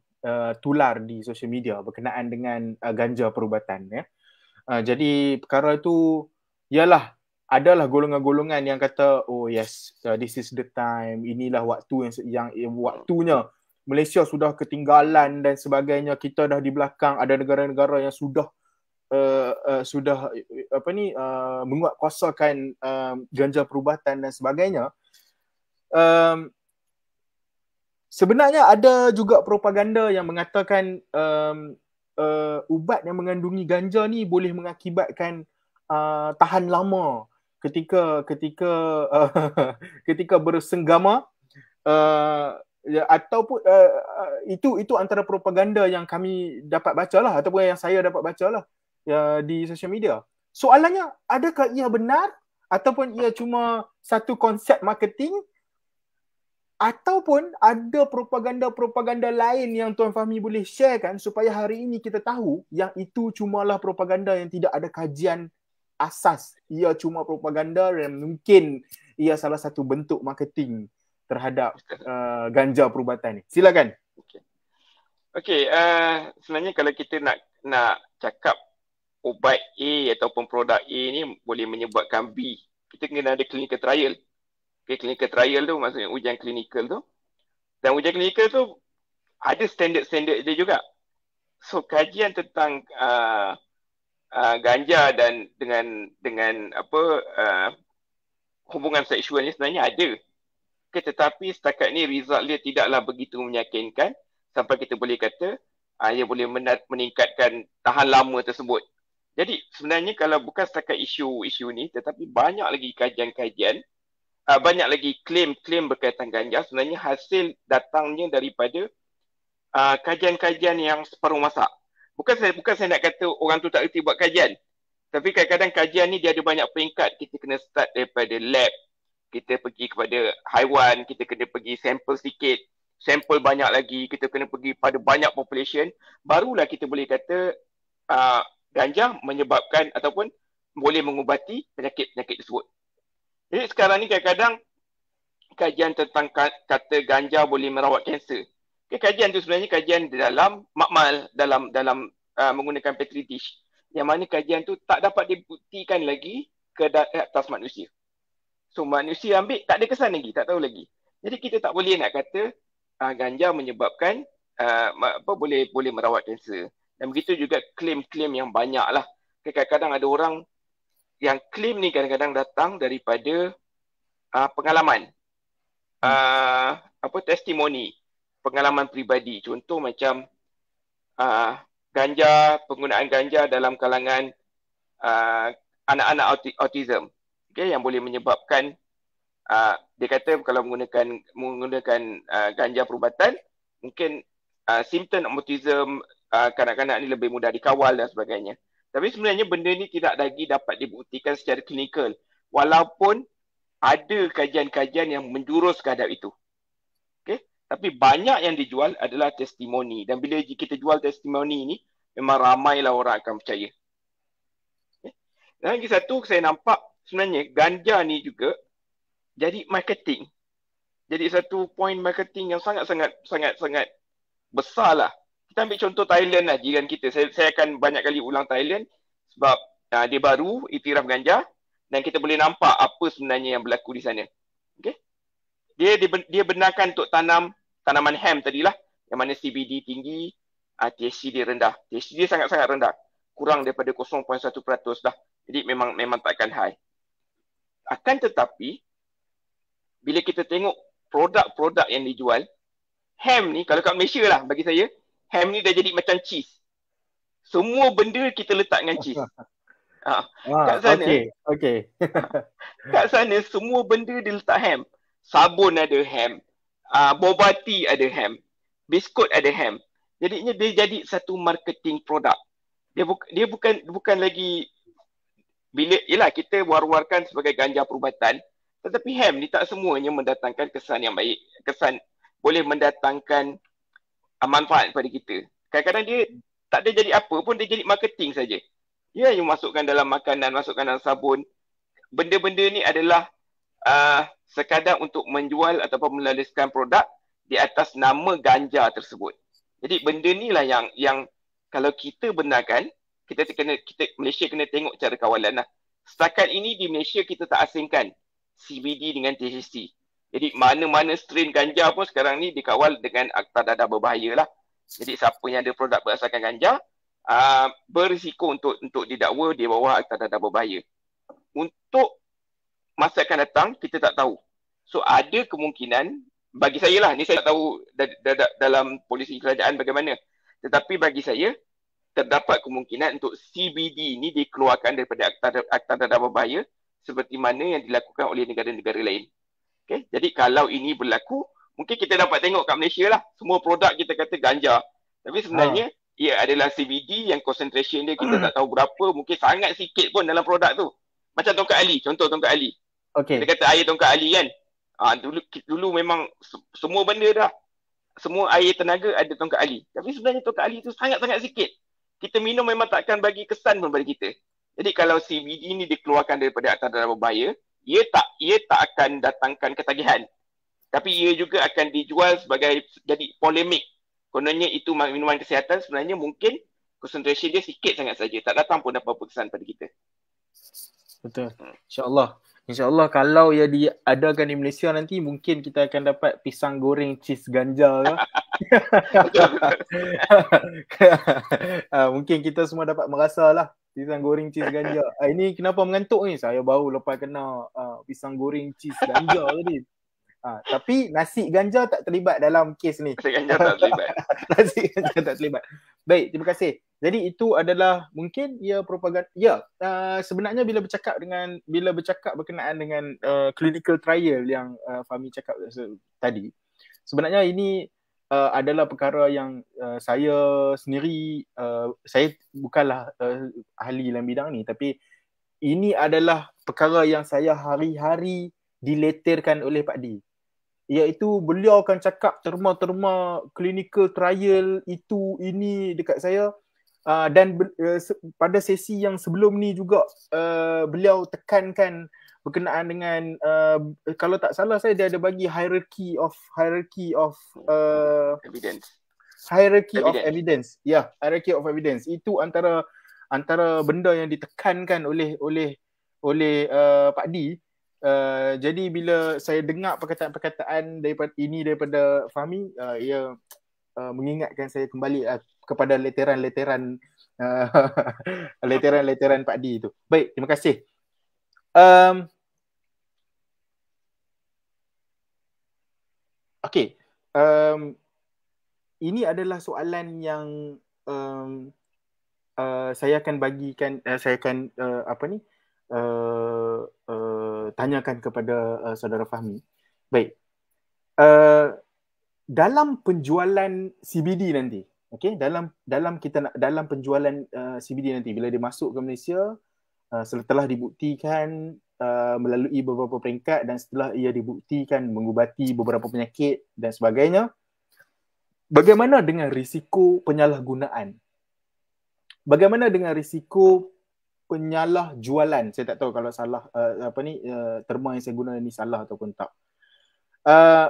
tular di sosial media berkenaan dengan ganja perubatan, ya. Jadi perkara itu ialah adalah golongan-golongan yang kata, oh yes, this is the time, inilah waktu yang waktunya Malaysia sudah ketinggalan dan sebagainya, kita dah di belakang, ada negara-negara yang sudah menguatkuasakan ganja perubatan dan sebagainya. Sebenarnya ada juga propaganda yang mengatakan ubat yang mengandungi ganja ni boleh mengakibatkan tahan lama ketika ketika bersenggama, ataupun itu antara propaganda yang kami dapat bacalah ataupun yang saya dapat bacalah di sosial media. Soalannya, adakah ia benar ataupun ia cuma satu konsep marketing, ataupun ada propaganda-propaganda lain yang Tuan Fahmi boleh sharekan supaya hari ini kita tahu yang itu cumalah propaganda yang tidak ada kajian asas. Ia cuma propaganda yang mungkin ia salah satu bentuk marketing terhadap ganja perubatan ni. Silakan. Okey, sebenarnya kalau kita nak cakap ubat A ataupun produk A ni boleh menyebabkan B, kita kena ada clinical trial. Okay, clinical trial tu maksudnya ujian klinikal tu. Dan ujian klinikal tu ada standard-standard dia juga. So kajian tentang ganja dan dengan hubungan seksual ni sebenarnya ada. Okay, tetapi setakat ni result dia tidaklah begitu meyakinkan sampai kita boleh kata ia boleh meningkatkan tahan lama tersebut. Jadi sebenarnya kalau bukan setakat isu ni, tetapi banyak lagi kajian-kajian, banyak lagi klaim-klaim berkaitan ganja, sebenarnya hasil datangnya daripada kajian-kajian yang separuh masak. Bukan saya nak kata orang tu tak erti buat kajian. Tapi kadang-kadang kajian ni dia ada banyak peringkat. Kita kena start daripada lab, kita pergi kepada haiwan, kita kena pergi sampel sikit, sampel banyak lagi, kita kena pergi pada banyak population, barulah kita boleh kata ganja menyebabkan ataupun boleh mengubati penyakit-penyakit tersebut. Jadi sekarang ni kadang-kadang kajian tentang kata ganja boleh merawat kanser. Okay, kajian tu sebenarnya kajian dalam makmal, dalam menggunakan petri dish. Yang mana kajian tu tak dapat dibuktikan lagi ke atas manusia. So manusia ambil, tak ada kesan lagi, tak tahu lagi. Jadi kita tak boleh nak kata ganja menyebabkan boleh merawat kanser. Dan begitu juga klaim-klaim yang banyak lah. Kadang-kadang ada orang yang klaim ni kadang-kadang datang daripada pengalaman, testimoni, pengalaman peribadi. Contoh macam penggunaan ganja dalam kalangan anak-anak autism, okay, yang boleh menyebabkan dia kata kalau menggunakan ganja perubatan, mungkin simptom autism kanak-kanak ni lebih mudah dikawal dan sebagainya. Tapi sebenarnya benda ni tidak lagi dapat dibuktikan secara klinikal, walaupun ada kajian-kajian yang menjurus kehadap itu. Okay? Tapi banyak yang dijual adalah testimoni. Dan bila kita jual testimoni ni, memang ramailah orang akan percaya. Okay? Dan lagi satu, saya nampak sebenarnya ganja ni juga jadi marketing. Jadi satu point marketing yang sangat-sangat besar lah. Kita ambil contoh Thailand lah, jiran kita. Saya akan banyak kali ulang Thailand sebab dia baru iktiraf ganja dan kita boleh nampak apa sebenarnya yang berlaku di sana. Okay? Dia benarkan untuk tanaman hemp tadilah, yang mana CBD tinggi, THC dia rendah. THC dia sangat-sangat rendah. Kurang daripada 0.1% lah. Jadi memang takkan high. Akan tetapi, bila kita tengok produk-produk yang dijual, hemp ni, kalau kat Malaysia lah bagi saya, hemp ni dah jadi macam cheese. Semua benda kita letak dengan cheese. Kat sana, okay. kat sana semua benda dia letak hemp. Sabun ada hemp, boba tea ada hemp, biskut ada hemp. Jadinya dia jadi satu marketing produk. Dia bukan lagi, bila yalah kita war-warkan sebagai ganja perubatan, tetapi hemp ni tak semuanya mendatangkan kesan yang baik. Kesan boleh mendatangkan manfaat kepada kita. Kadang-kadang dia tak ada jadi apa pun, dia jadi marketing saja. Dia yang masukkan dalam makanan, masukkan dalam sabun. Benda-benda ni adalah sekadar untuk menjual ataupun melariskan produk di atas nama ganja tersebut. Jadi benda ni lah yang kalau kita benarkan, kita Malaysia kena tengok cara kawalan lah. Setakat ini di Malaysia kita tak asingkan CBD dengan THC. Jadi mana-mana strain ganja pun sekarang ni dikawal dengan akta dadah berbahaya lah. Jadi siapa yang ada produk berasaskan ganja, berisiko untuk didakwa di bawah akta dadah berbahaya. Untuk masa akan datang, kita tak tahu. So ada kemungkinan, bagi saya lah, ni saya tak tahu dalam polisi kerajaan bagaimana. Tetapi bagi saya, terdapat kemungkinan untuk CBD ini dikeluarkan daripada Akta Dadah Berbahaya seperti mana yang dilakukan oleh negara-negara lain. Okay? Jadi kalau ini berlaku, mungkin kita dapat tengok kat Malaysia lah, semua produk kita kata ganja. Tapi sebenarnya ia adalah CBD yang concentration dia kita tak tahu berapa, mungkin sangat sikit pun dalam produk tu. Macam tongkat Ali, contoh tongkat Ali. Okay. Kita kata air tongkat Ali kan. Dulu memang semua benda dah. Semua air tenaga ada tongkat Ali. Tapi sebenarnya tongkat Ali tu sangat-sangat sikit. Kita minum memang takkan bagi kesan pun pada kita. Jadi kalau CBD ni dikeluarkan daripada Akta Dadah Berbahaya, ia tak akan datangkan ketagihan. Tapi ia juga akan dijual sebagai jadi polemik. Kononnya itu minuman kesihatan, sebenarnya mungkin concentration dia sikit sangat saja. Tak datang pun apa-apa kesan pada kita. Betul. InsyaAllah kalau ia diadakan di Malaysia nanti, mungkin kita akan dapat pisang goreng cheese ganja ke. Mungkin kita semua dapat merasalah pisang goreng cheese ganja. Ini kenapa mengantuk ni? Saya baru lepas kena pisang goreng cheese ganja tadi. Tapi nasi ganja tak terlibat dalam kes ni. Nasi ganja tak terlibat. Nasi ganja tak terlibat. Baik, terima kasih. Jadi itu adalah mungkin propaganda. Sebenarnya bila bercakap berkenaan dengan clinical trial yang Fahmi cakap tadi, sebenarnya ini adalah perkara yang saya sendiri, saya bukanlah ahli dalam bidang ni, tapi ini adalah perkara yang saya hari-hari dileterkan oleh Pak Di. Iaitu beliau akan cakap terma-terma clinical trial ini dekat saya. Dan pada sesi yang sebelum ni juga beliau tekankan berkenaan dengan kalau tak salah saya, dia ada bagi hierarchy of Evidence. Hierarchy of evidence. Ya, hierarchy of evidence. Itu antara benda yang ditekankan oleh Pak Di. Jadi bila saya dengar perkataan-perkataan daripada Fahmi, ia mengingatkan saya kembali kepada leteran-leteran leteran Pak Di itu. Baik, terima kasih. Okey. Ini adalah soalan yang saya akan bagikan, saya akan tanyakan kepada saudara Fahmi. Baik. Dalam penjualan CBD nanti, okey, dalam penjualan CBD nanti bila dia masuk ke Malaysia, setelah dibuktikan melalui beberapa peringkat dan setelah ia dibuktikan mengubati beberapa penyakit dan sebagainya, bagaimana dengan risiko penyalahgunaan? Bagaimana dengan risiko penyalahjualan? Saya tak tahu kalau salah terma yang saya guna ni salah ataupun tak.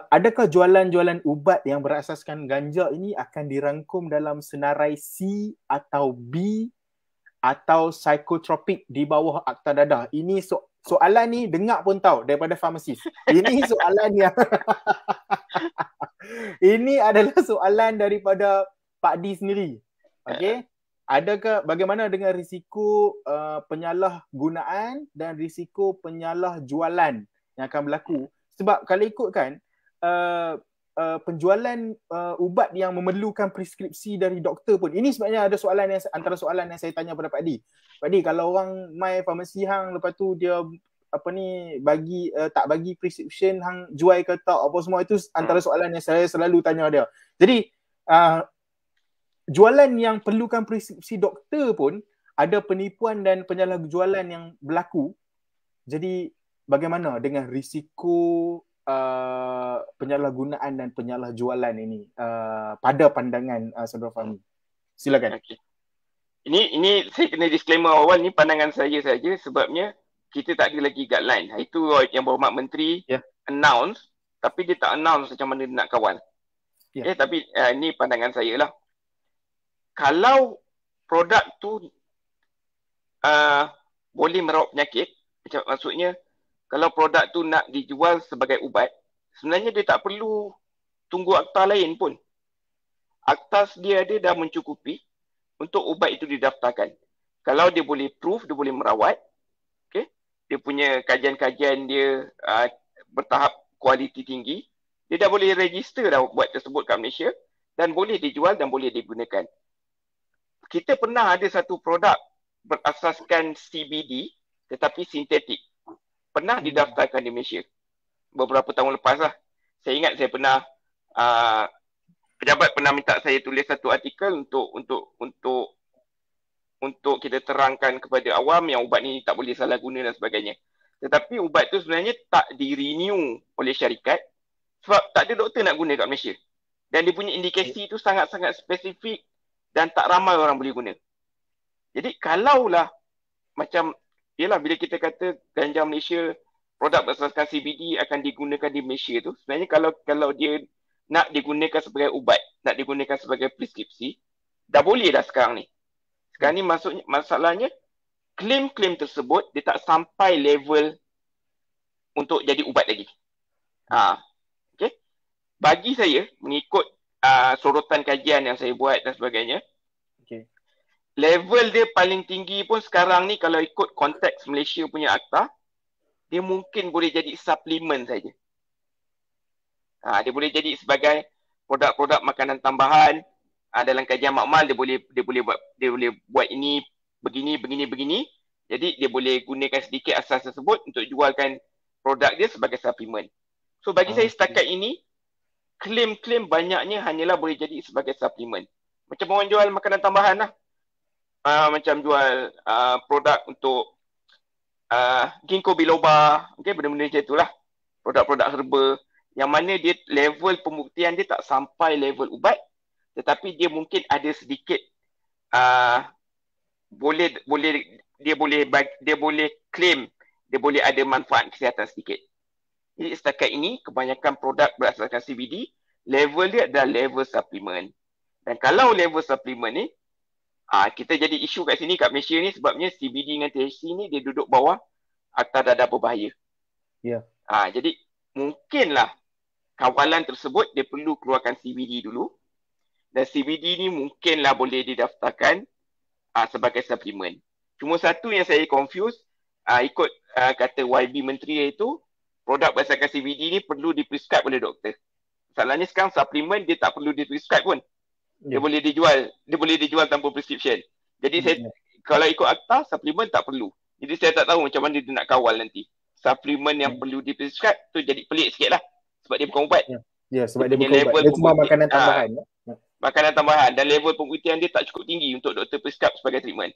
Adakah jualan-jualan ubat yang berasaskan ganja ini akan dirangkum dalam senarai C atau B atau psikotropik di bawah Akta Dadah? Ini soalan ni dengar pun tahu daripada farmasis. Ini soalan yang ini adalah soalan daripada Pak Di sendiri. Okey. Bagaimana dengan risiko penyalahgunaan dan risiko penyalahjualan yang akan berlaku? Sebab kalau ikutkan penjualan ubat yang memerlukan preskripsi dari doktor pun, ini sebenarnya ada antara soalan yang saya tanya pada Pak Di. Pak Di, kalau orang mai farmasi hang, lepas tu dia tak bagi prescription, hang jual ke tak, apa semua, itu antara soalan yang saya selalu tanya dia. Jadi jualan yang perlukan preskripsi doktor pun ada penipuan dan penyalahjualan yang berlaku. Jadi bagaimana dengan risiko penyalahgunaan dan penyalahjualan ini pada pandangan saudara Fahmi? Silakan. Okay. Ini saya kena disclaimer awal, ni pandangan saya saja sebabnya kita tak ada lagi guideline. Itu yang Berhormat Menteri announce, tapi dia tak announce macam mana dia nak kawal. Tapi ini pandangan saya lah. Kalau produk tu boleh merawat penyakit, maksudnya kalau produk tu nak dijual sebagai ubat, sebenarnya dia tak perlu tunggu akta lain pun. Akta dia dah mencukupi untuk ubat itu didaftarkan. Kalau dia boleh prove, dia boleh merawat, okay? Dia punya kajian-kajian dia bertahap kualiti tinggi, dia dah boleh register dah ubat tersebut kat Malaysia dan boleh dijual dan boleh digunakan. kita pernah ada satu produk berasaskan CBD tetapi sintetik. Pernah didaftarkan di Malaysia beberapa tahun lepas lah. Saya ingat saya pernah pejabat pernah minta saya tulis satu artikel untuk kita terangkan kepada awam yang ubat ni tak boleh salah guna dan sebagainya. Tetapi ubat tu sebenarnya tak di-renew oleh syarikat sebab tak ada doktor nak guna kat Malaysia. Dan dia punya indikasi tu sangat-sangat spesifik dan tak ramai orang boleh guna. Jadi kalaulah macam, yelah bila kita kata ganja Malaysia, produk berasaskan CBD akan digunakan di Malaysia tu, sebenarnya kalau dia nak digunakan sebagai ubat, nak digunakan sebagai preskripsi, dah boleh dah sekarang ni. Sekarang ni masalahnya, klaim-klaim tersebut dia tak sampai level untuk jadi ubat lagi. Okay. Bagi saya, mengikut sorotan kajian yang saya buat dan sebagainya, level dia paling tinggi pun sekarang ni kalau ikut konteks Malaysia punya akta, dia mungkin boleh jadi suplemen saja. Dia boleh jadi sebagai produk-produk makanan tambahan. Dalam kajian makmal dia boleh buat ini begini. Jadi dia boleh gunakan sedikit asas tersebut untuk jualkan produk dia sebagai suplemen. So bagi saya setakat ini, klaim-klaim banyaknya hanyalah boleh jadi sebagai suplemen. Macam orang jual makanan tambahan lah. Macam jual produk untuk ginkgo biloba, benda-benda macam itulah. Produk-produk herba yang mana dia level pembuktian dia tak sampai level ubat, tetapi dia mungkin ada sedikit dia boleh claim dia boleh ada manfaat kesihatan sedikit. Jadi setakat ini kebanyakan produk berasaskan CBD level dia adalah level suplemen. Dan kalau level suplemen ni kita jadi isu kat sini kat Malaysia ni sebabnya CBD dengan THC ni dia duduk bawah akta dadah berbahaya. Ya. Jadi mungkinlah kawalan tersebut dia perlu keluarkan CBD dulu. Dan CBD ni mungkinlah boleh didaftarkan sebagai suplemen. Cuma satu yang saya confuse, ikut kata YB Menteri iaitu, produk berdasarkan CBD ni perlu diprescribe oleh doktor. Masalahnya sekarang suplemen dia tak perlu diprescribe pun. Dia boleh dijual tanpa prescription. Jadi kalau ikut akta, suplemen tak perlu. Jadi saya tak tahu macam mana dia nak kawal nanti. Suplemen yang perlu diprescribe tu jadi pelik sikit lah. Sebab dia bukan ubat. Ya, sebab dia bukan ubat. Dia cuma makanan tambahan. Makanan tambahan dan level pembuktian dia tak cukup tinggi untuk doktor prescribe sebagai treatment.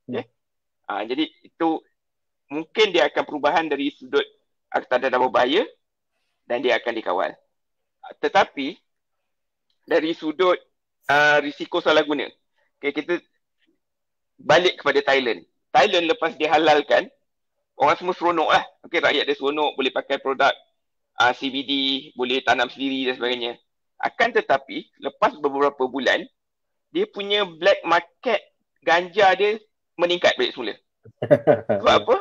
Okay? Jadi itu mungkin dia akan perubahan dari sudut akta dadah berbahaya dan dia akan dikawal. Tetapi dari sudut risiko salah guna. Okay, kita balik kepada Thailand. Thailand lepas dihalalkan, orang semua seronok lah. Okay, rakyat dia seronok, boleh pakai produk CBD, boleh tanam sendiri dan sebagainya. Akan tetapi, lepas beberapa bulan, dia punya black market ganja dia meningkat balik semula. Sebab apa?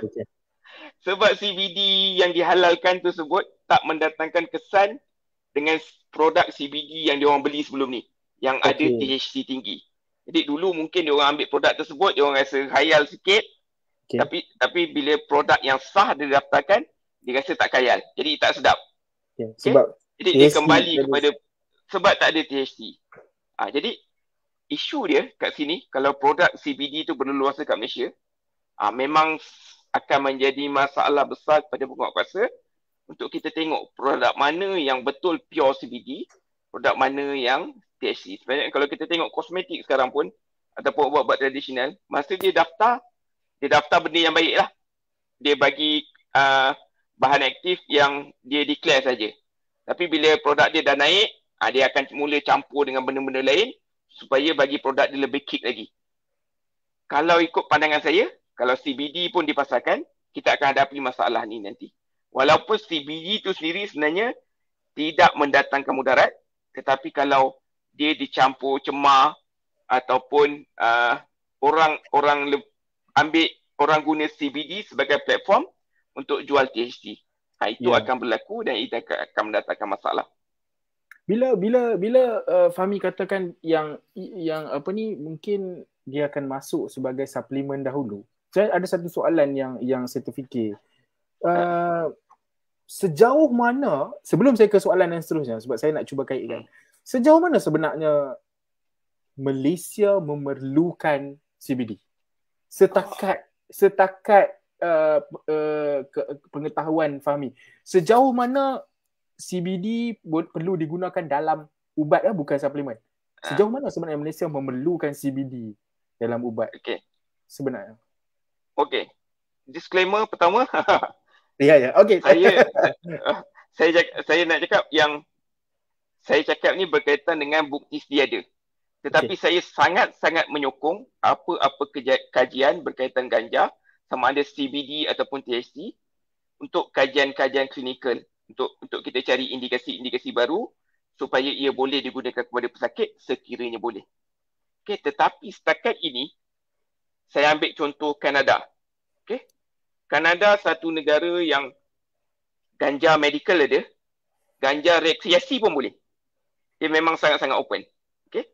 Sebab CBD yang dihalalkan tersebut tak mendatangkan kesan dengan produk CBD yang diorang beli sebelum ni, yang ada THC tinggi. Jadi dulu mungkin diorang ambil produk tersebut, diorang rasa khayal sikit, tapi bila produk yang sah didaftarkan, dia rasa tak khayal. Jadi tak sedap. Sebab jadi dia kembali kepada sebab tak ada THC. Jadi isu dia kat sini, kalau produk CBD tu berleluasa kat Malaysia, memang akan menjadi masalah besar kepada penguatkuasa untuk kita tengok produk mana yang betul pure CBD, produk mana yang THC. Sebenarnya kalau kita tengok kosmetik sekarang pun, ataupun ubat-ubat tradisional, masa dia daftar benda yang baik lah. Dia bagi bahan aktif yang dia declare saja. Tapi bila produk dia dah naik, dia akan mula campur dengan benda-benda lain supaya bagi produk dia lebih kick lagi. Kalau ikut pandangan saya, kalau CBD pun dipasarkan, kita akan hadapi masalah ni nanti. Walaupun CBD tu sendiri sebenarnya tidak mendatangkan mudarat, tetapi kalau dia dicampur cemar ataupun orang guna CBD sebagai platform untuk jual THC, itu akan berlaku dan itu akan mendatangkan masalah. Bila Fahmi katakan yang apa ni, mungkin dia akan masuk sebagai suplemen dahulu. Saya ada satu soalan yang saya terfikir. Sejauh mana, sebelum saya ke soalan yang seterusnya, sebab saya nak cuba kaitkan, sejauh mana sebenarnya Malaysia memerlukan CBD? Setakat pengetahuan Fahmi, sejauh mana CBD perlu digunakan dalam ubat, bukan suplemen. Sejauh mana sebenarnya Malaysia memerlukan CBD dalam ubat? Sebenarnya. Okey. Disclaimer pertama. Ya. Okey. Saya nak cakap yang saya cakap ni berkaitan dengan bukti setiada. Tetapi saya sangat-sangat menyokong apa-apa kajian berkaitan ganja, sama ada CBD ataupun THC, untuk kajian-kajian klinikal, untuk kita cari indikasi-indikasi baru supaya ia boleh digunakan kepada pesakit sekiranya boleh. Okey, tetapi setakat ini saya ambil contoh Kanada. Okey. Kanada satu negara yang ganja medical ada, ganja rekreasi pun boleh. Dia memang sangat-sangat open. Okey.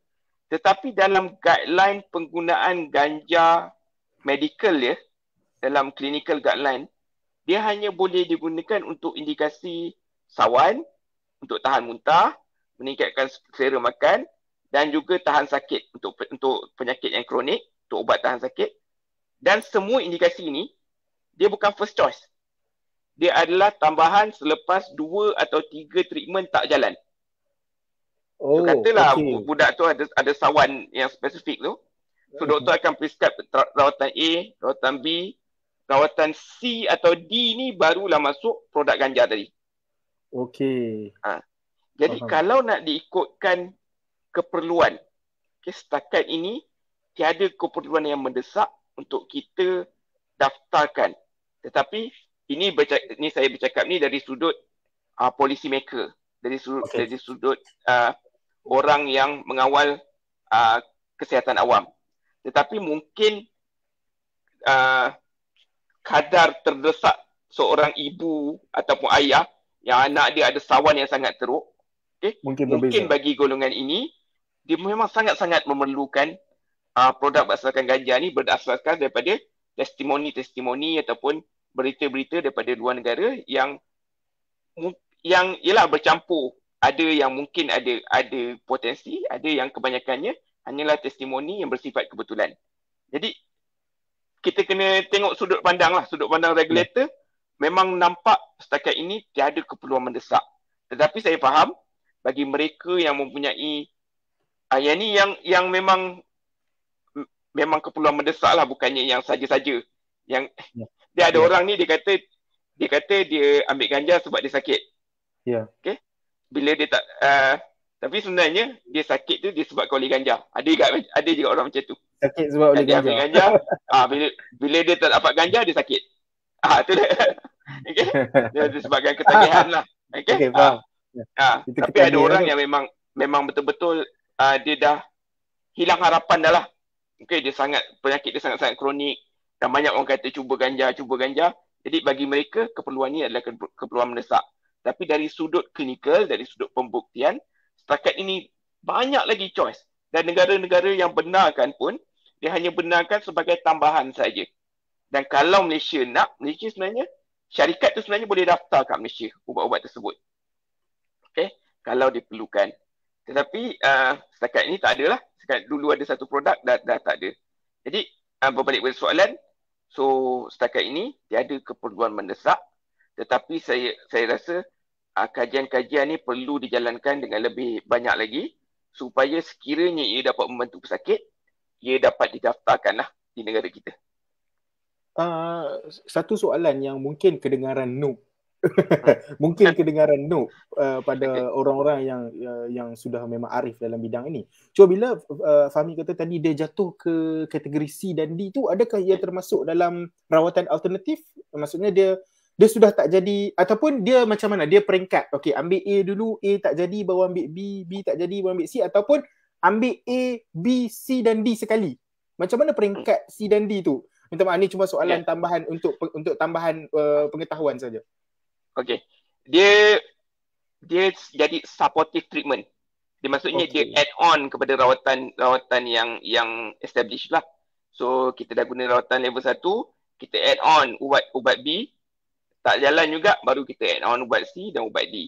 Tetapi dalam guideline penggunaan ganja medical dia, dalam clinical guideline, dia hanya boleh digunakan untuk indikasi sawan, untuk tahan muntah, meningkatkan selera makan dan juga tahan sakit untuk penyakit yang kronik, untuk ubat tahan sakit. Dan semua indikasi ini dia bukan first choice. Dia adalah tambahan selepas 2 atau 3 treatment tak jalan. So katalah budak tu ada sawan yang spesifik tu. So doktor akan prescribe rawatan A, rawatan B, rawatan C atau D ni barulah masuk produk ganja tadi. Jadi kalau nak diikutkan keperluan, setakat ini tiada keperluan yang mendesak untuk kita daftarkan. Tetapi ini saya bercakap ni dari sudut policy maker, dari sudut orang yang mengawal kesihatan awam. Tetapi mungkin kadar terdesak seorang ibu ataupun ayah yang anak dia ada sawan yang sangat teruk, mungkin bagi golongan ini dia memang sangat-sangat memerlukan produk berdasarkan ganja ni berdasarkan daripada testimoni-testimoni ataupun berita-berita daripada luar negara yang ialah bercampur. Ada yang mungkin ada potensi, ada yang kebanyakannya hanyalah testimoni yang bersifat kebetulan. Jadi kita kena tengok sudut pandang regulator. Memang nampak setakat ini tiada keperluan mendesak. Tetapi saya faham bagi mereka yang mempunyai yang ni yang memang keperluan mendesak lah, bukannya yang saja-saja. Yang dia ada orang ni dia kata dia ambil ganja sebab dia sakit. Okay? Bila dia tak tapi sebenarnya dia sakit tu disebabkan oleh ganja. Ada juga orang macam tu. Sakit sebab oleh ganja. Dia ambil ganja, bila dia tak dapat ganja dia sakit. Tu dia. Okay? Dia disebabkan ketagihan lah. Okay? Faham. Tapi ada orang yang memang betul-betul dia dah hilang harapan dah lah. Okay, penyakit dia sangat-sangat kronik dan banyak orang kata cuba ganja. Jadi bagi mereka keperluan ni adalah keperluan mendesak. Tapi dari sudut klinikal, dari sudut pembuktian, setakat ini banyak lagi choice. Dan negara-negara yang benarkan pun, dia hanya benarkan sebagai tambahan saja. Dan kalau Malaysia sebenarnya, syarikat tu sebenarnya boleh daftar kat Malaysia ubat-ubat tersebut. Okay, kalau diperlukan. Tetapi setakat ini tak ada lah. Setakat dulu ada satu produk, dah tak ada. Jadi berbalik pada soalan, so setakat ini tiada keperluan mendesak. Tetapi saya rasa kajian-kajian ni perlu dijalankan dengan lebih banyak lagi supaya sekiranya ia dapat membantu pesakit, ia dapat didaftarkan lah di negara kita. Satu soalan yang mungkin kedengaran noob. Mungkin kedengaran noob pada orang-orang yang sudah memang arif dalam bidang ini. Cuma bila Fahmi kata tadi dia jatuh ke kategori C dan D tu, adakah ia termasuk dalam rawatan alternatif? Maksudnya dia sudah tak jadi, ataupun dia macam mana? Dia peringkat. Okey, ambil A dulu, A tak jadi baru ambil B, B tak jadi baru ambil C, ataupun ambil A, B, C dan D sekali. Macam mana peringkat C dan D tu? Minta maaf, ni cuma soalan tambahan untuk tambahan pengetahuan saja. Okey. Dia jadi supportive treatment. Dia maksudnya dia add on kepada rawatan yang established lah. So kita dah guna rawatan level 1, kita add on ubat B, tak jalan juga, baru kita add on ubat C dan ubat D.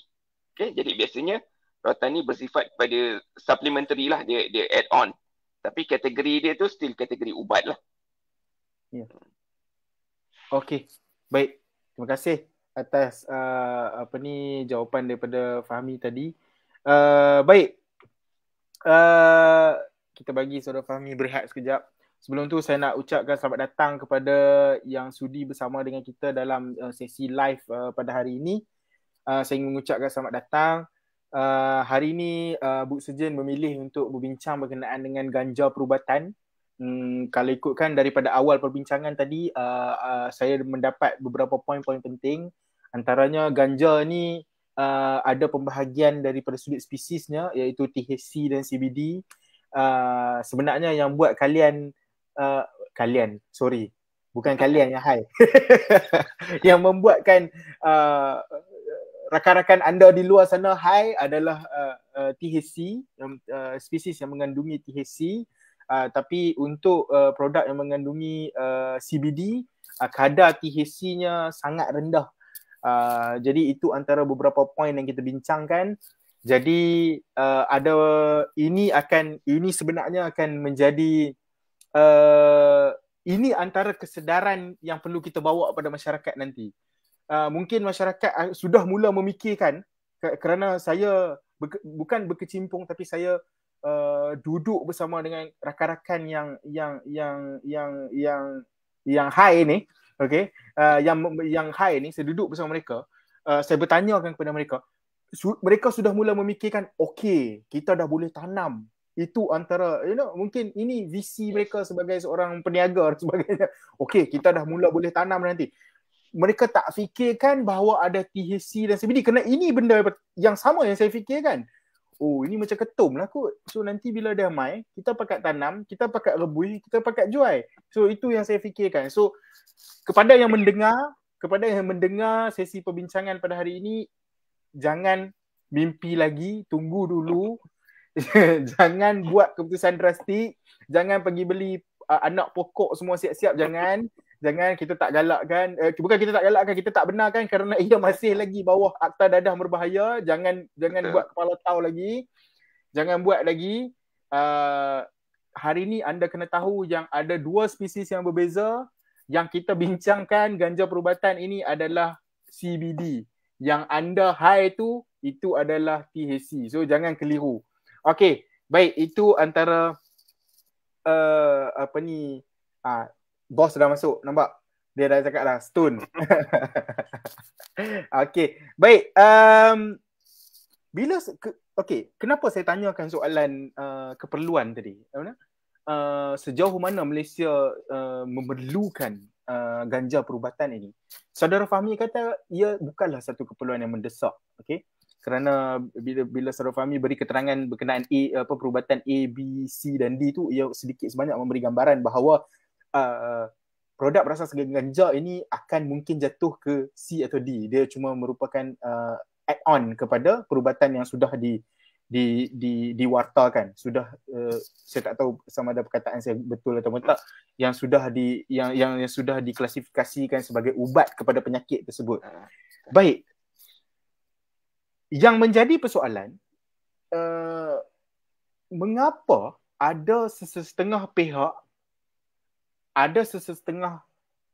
Okay, jadi biasanya rawatan ni bersifat pada supplementary lah, dia add on. Tapi kategori dia tu still kategori ubat lah. Ya. Okey, baik. Terima kasih atas jawapan daripada Fahmi tadi. Baik. Kita bagi Saudara Fahmi berehat sekejap. Sebelum tu saya nak ucapkan selamat datang kepada yang sudi bersama dengan kita dalam sesi live pada hari ini. Saya ingin mengucapkan selamat datang. Hari ini Bu Sejen memilih untuk berbincang berkenaan dengan ganja perubatan. Kalau ikutkan daripada awal perbincangan tadi, saya mendapat beberapa poin-poin penting. Antaranya ganja ni ada pembahagian daripada sudut spesiesnya, iaitu THC dan CBD. Sebenarnya yang buat bukan kalian yang high. Yang membuatkan rakan-rakan anda di luar sana high adalah THC, spesies yang mengandungi THC. Tapi untuk produk yang mengandungi CBD, kadar THC-nya sangat rendah. Jadi itu antara beberapa poin yang kita bincangkan. Jadi ini sebenarnya akan menjadi ini antara kesedaran yang perlu kita bawa kepada masyarakat nanti. Mungkin masyarakat sudah mula memikirkan, kerana saya bukan berkecimpung, tapi saya duduk bersama dengan rakan-rakan yang high ni, okey, yang high ni, saya duduk bersama mereka, saya bertanyakan kepada mereka, mereka sudah mula memikirkan, okey, kita dah boleh tanam. Itu antara, mungkin ini visi mereka sebagai seorang peniaga dan sebagainya. Okey, kita dah mula boleh tanam nanti. Mereka tak fikirkan bahawa ada THC dan CBD, kerana ini benda yang sama yang saya fikirkan. Oh, ini macam ketum lah kot. So nanti bila dah mai, kita pakat tanam, kita pakat rebus, kita pakat jual. So itu yang saya fikirkan. So kepada yang mendengar sesi perbincangan pada hari ini, jangan mimpi lagi, tunggu dulu. Jangan buat keputusan drastik, jangan pergi beli anak pokok semua siap-siap, jangan, kita tak galakkan, bukan kita tak galakkan, kita tak benarkan kerana ia masih lagi bawah akta dadah berbahaya. Jangan buat kepala tau lagi, jangan buat lagi. Hari ni anda kena tahu yang ada dua spesies yang berbeza. Yang kita bincangkan ganja perubatan ini adalah CBD, yang anda high itu adalah THC. So jangan keliru. Okey, baik, itu antara bos dah masuk, nampak? Dia dah cakap dah, stone. Okey, baik. Kenapa saya tanyakan soalan keperluan tadi? Sejauh mana Malaysia memerlukan ganja perubatan ini? Saudara Fahmi kata ia bukanlah satu keperluan yang mendesak, okey? Kerana bila Saudara Fahmi beri keterangan berkenaan perubatan A, B, C dan D tu, ia sedikit sebanyak memberi gambaran bahawa produk berasaskan ganja ini akan mungkin jatuh ke C atau D. Dia cuma merupakan add-on kepada perubatan yang sudah diwartakan. Sudah saya tak tahu sama ada perkataan saya betul atau tak, yang sudah yang sudah diklasifikasikan sebagai ubat kepada penyakit tersebut. Baik. Yang menjadi persoalan, mengapa ada sesetengah pihak, ada sesetengah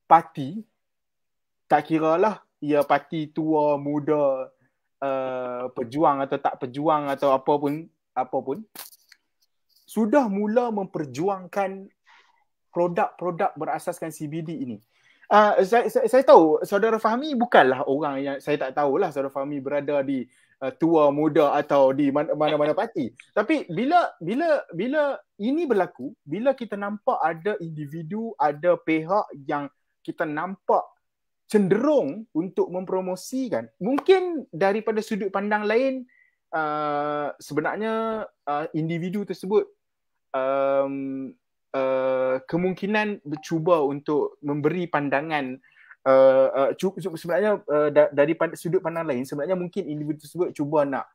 parti, tak kiralah ia parti tua, muda, pejuang atau tak pejuang atau apapun, sudah mula memperjuangkan produk-produk berasaskan CBD ini. Saya tahu Saudara Fahmi bukanlah orang yang, saya tak tahulah Saudara Fahmi berada di tua, muda atau di mana-mana parti. Tapi bila ini berlaku, bila kita nampak ada individu, ada pihak yang kita nampak cenderung untuk mempromosikan, mungkin daripada sudut pandang lain, sebenarnya individu tersebut kemungkinan cuba untuk memberi pandangan, sebenarnya daripada sudut pandang lain, sebenarnya mungkin individu tersebut cuba nak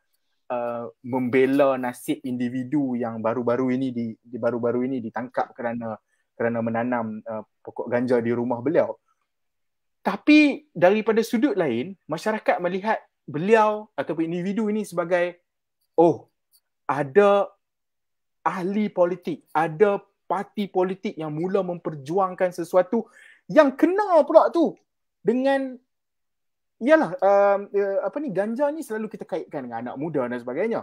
membela nasib individu yang baru-baru ini ditangkap kerana menanam pokok ganja di rumah beliau. Tapi daripada sudut lain, masyarakat melihat beliau ataupun individu ini sebagai, ada ahli politik, ada parti politik yang mula memperjuangkan sesuatu yang kena pula tu dengan ialah ganja ni selalu kita kaitkan dengan anak muda dan sebagainya.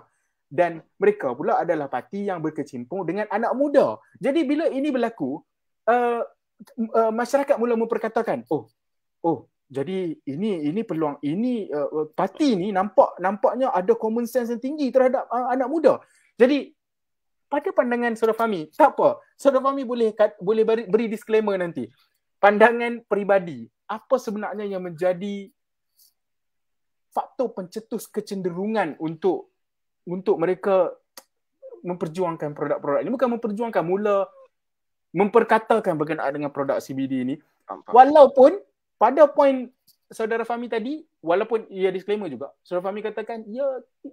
Dan mereka pula adalah parti yang berkecimpung dengan anak muda. Jadi bila ini berlaku, masyarakat mula memperkatakan, jadi ini peluang ini parti ni nampaknya ada common sense yang tinggi terhadap anak muda. Jadi pada pandangan Saudara Fahmi, tak apa, Saudara Fahmi boleh beri disclaimer nanti. Pandangan peribadi, apa sebenarnya yang menjadi faktor pencetus kecenderungan untuk mereka memperjuangkan produk-produk ini? Bukan memperjuangkan, mula memperkatakan berkenaan dengan produk CBD ini. Walaupun pada poin Saudara Fahmi tadi, walaupun ia disclaimer juga, Saudara Fahmi katakan ia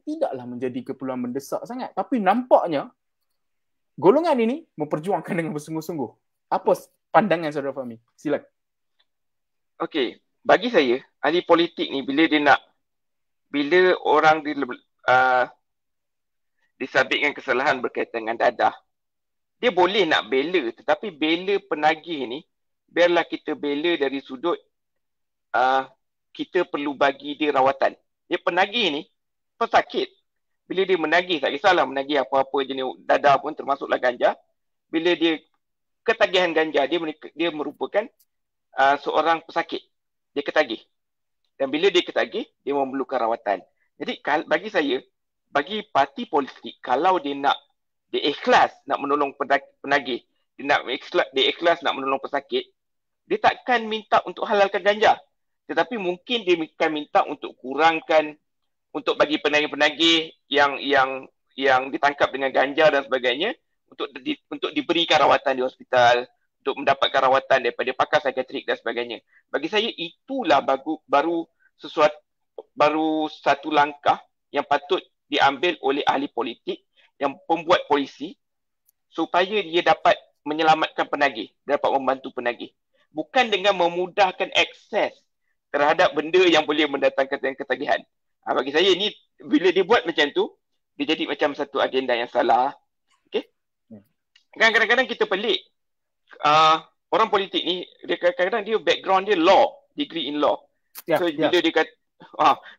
tidaklah menjadi keperluan mendesak sangat. Tapi nampaknya golongan ini memperjuangkan dengan bersungguh-sungguh. Apa pandangan Saudara Fahmi? Silakan. Okey, bagi saya, ahli politik ni bila orang disabitkan kesalahan berkaitan dengan dadah, dia boleh nak bela, tetapi bela penagih ni, biarlah kita bela dari sudut kita perlu bagi dia rawatan. Dia penagih ni pesakit. Bila dia menagih, tak kisahlah menagih apa-apa jenis dadah pun, termasuklah ganja. Bila dia ketagihan ganja, dia merupakan seorang pesakit. Dia ketagih. Dan bila dia ketagih, dia memerlukan rawatan. Jadi bagi saya, bagi parti politik, kalau dia ikhlas nak menolong penagih, dia ikhlas nak menolong pesakit, dia takkan minta untuk halalkan ganja. Tetapi mungkin dia akan minta untuk kurangkan, untuk bagi penagih-penagih yang ditangkap dengan ganja dan sebagainya, untuk diberikan rawatan di hospital, untuk mendapatkan rawatan daripada pakar psikiatrik dan sebagainya. Bagi saya itulah baru satu langkah yang patut diambil oleh ahli politik, yang pembuat polisi, supaya dia dapat menyelamatkan penagih, dapat membantu penagih. Bukan dengan memudahkan akses terhadap benda yang boleh mendatangkan ketagihan. Bagi saya ni, bila dia buat macam tu, dia jadi macam satu agenda yang salah. Okay? Kan kadang-kadang kita pelik. Orang politik ni, kadang-kadang dia background dia law, degree in law.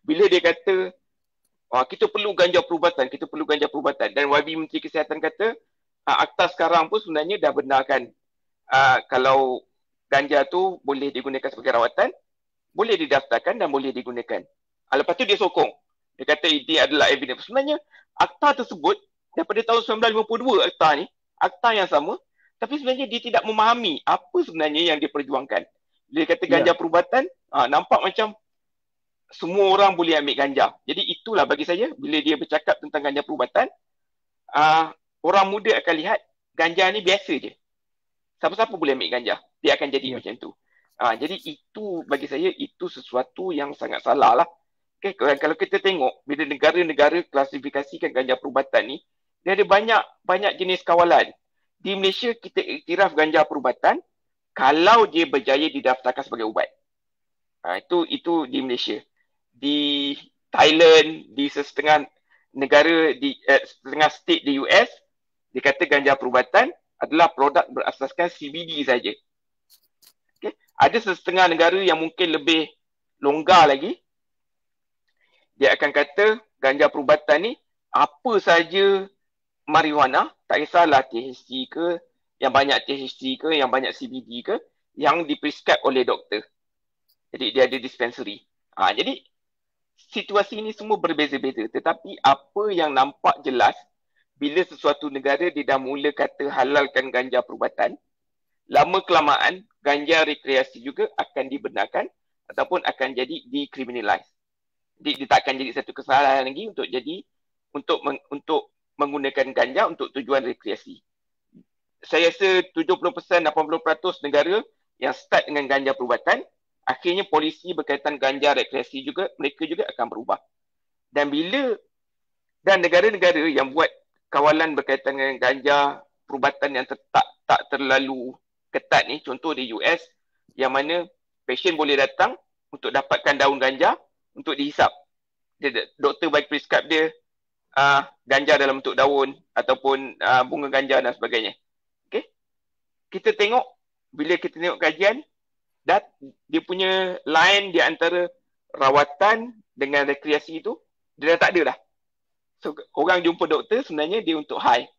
Bila dia kata kita perlu ganja perubatan, dan YB Menteri Kesihatan kata akta sekarang pun sebenarnya dah benarkan kalau ganja tu boleh digunakan sebagai rawatan, boleh didaftarkan dan boleh digunakan. Lepas tu dia sokong. Dia kata ini adalah evidence. Sebenarnya akta tersebut daripada tahun 1952, akta yang sama, tapi sebenarnya dia tidak memahami apa sebenarnya yang dia perjuangkan. Dia kata ganja perubatan, nampak macam semua orang boleh ambil ganja. Jadi itulah bagi saya, bila dia bercakap tentang ganja perubatan, orang muda akan lihat ganja ni biasa je. Siapa-siapa boleh ambil ganja. Dia akan jadi macam tu. Jadi itu bagi saya, itu sesuatu yang sangat salah lah. Okay, kalau kita tengok, bila negara-negara klasifikasikan ganja perubatan ni, dia ada banyak jenis kawalan. Di Malaysia, kita iktiraf ganja perubatan kalau dia berjaya didaftarkan sebagai ubat. Itu di Malaysia. Di Thailand, di setengah negara, setengah state di US, dia kata ganja perubatan adalah produk berasaskan CBD saja. Okay. Ada setengah negara yang mungkin lebih longgar lagi. Dia akan kata ganja perubatan ni apa saja marijuana, tak kisahlah THC ke, yang banyak THC ke, yang banyak CBD ke, yang diprescribe oleh doktor. Jadi dia ada dispensary. Jadi situasi ini semua berbeza-beza. Tetapi apa yang nampak jelas, bila sesuatu negara dia dah mula kata halalkan ganja perubatan, lama kelamaan ganja rekreasi juga akan dibenarkan ataupun akan jadi decriminalize. Jadi dia tak akan jadi satu kesalahan lagi untuk menggunakan ganja untuk tujuan rekreasi. Saya rasa 70%, 80% negara yang start dengan ganja perubatan, akhirnya polisi berkaitan ganja rekreasi juga, mereka juga akan berubah. Dan negara-negara yang buat kawalan berkaitan dengan ganja perubatan yang tak terlalu ketat ni, contoh di US, yang mana pasien boleh datang untuk dapatkan daun ganja untuk dihisap. Doktor bagi prescribe dia ganja dalam bentuk daun ataupun bunga ganja dan sebagainya. Okay? Kita tengok, bila kita tengok kajian, dia punya line di antara rawatan dengan rekreasi itu, dia dah tak ada dah. So, orang jumpa doktor sebenarnya dia untuk high.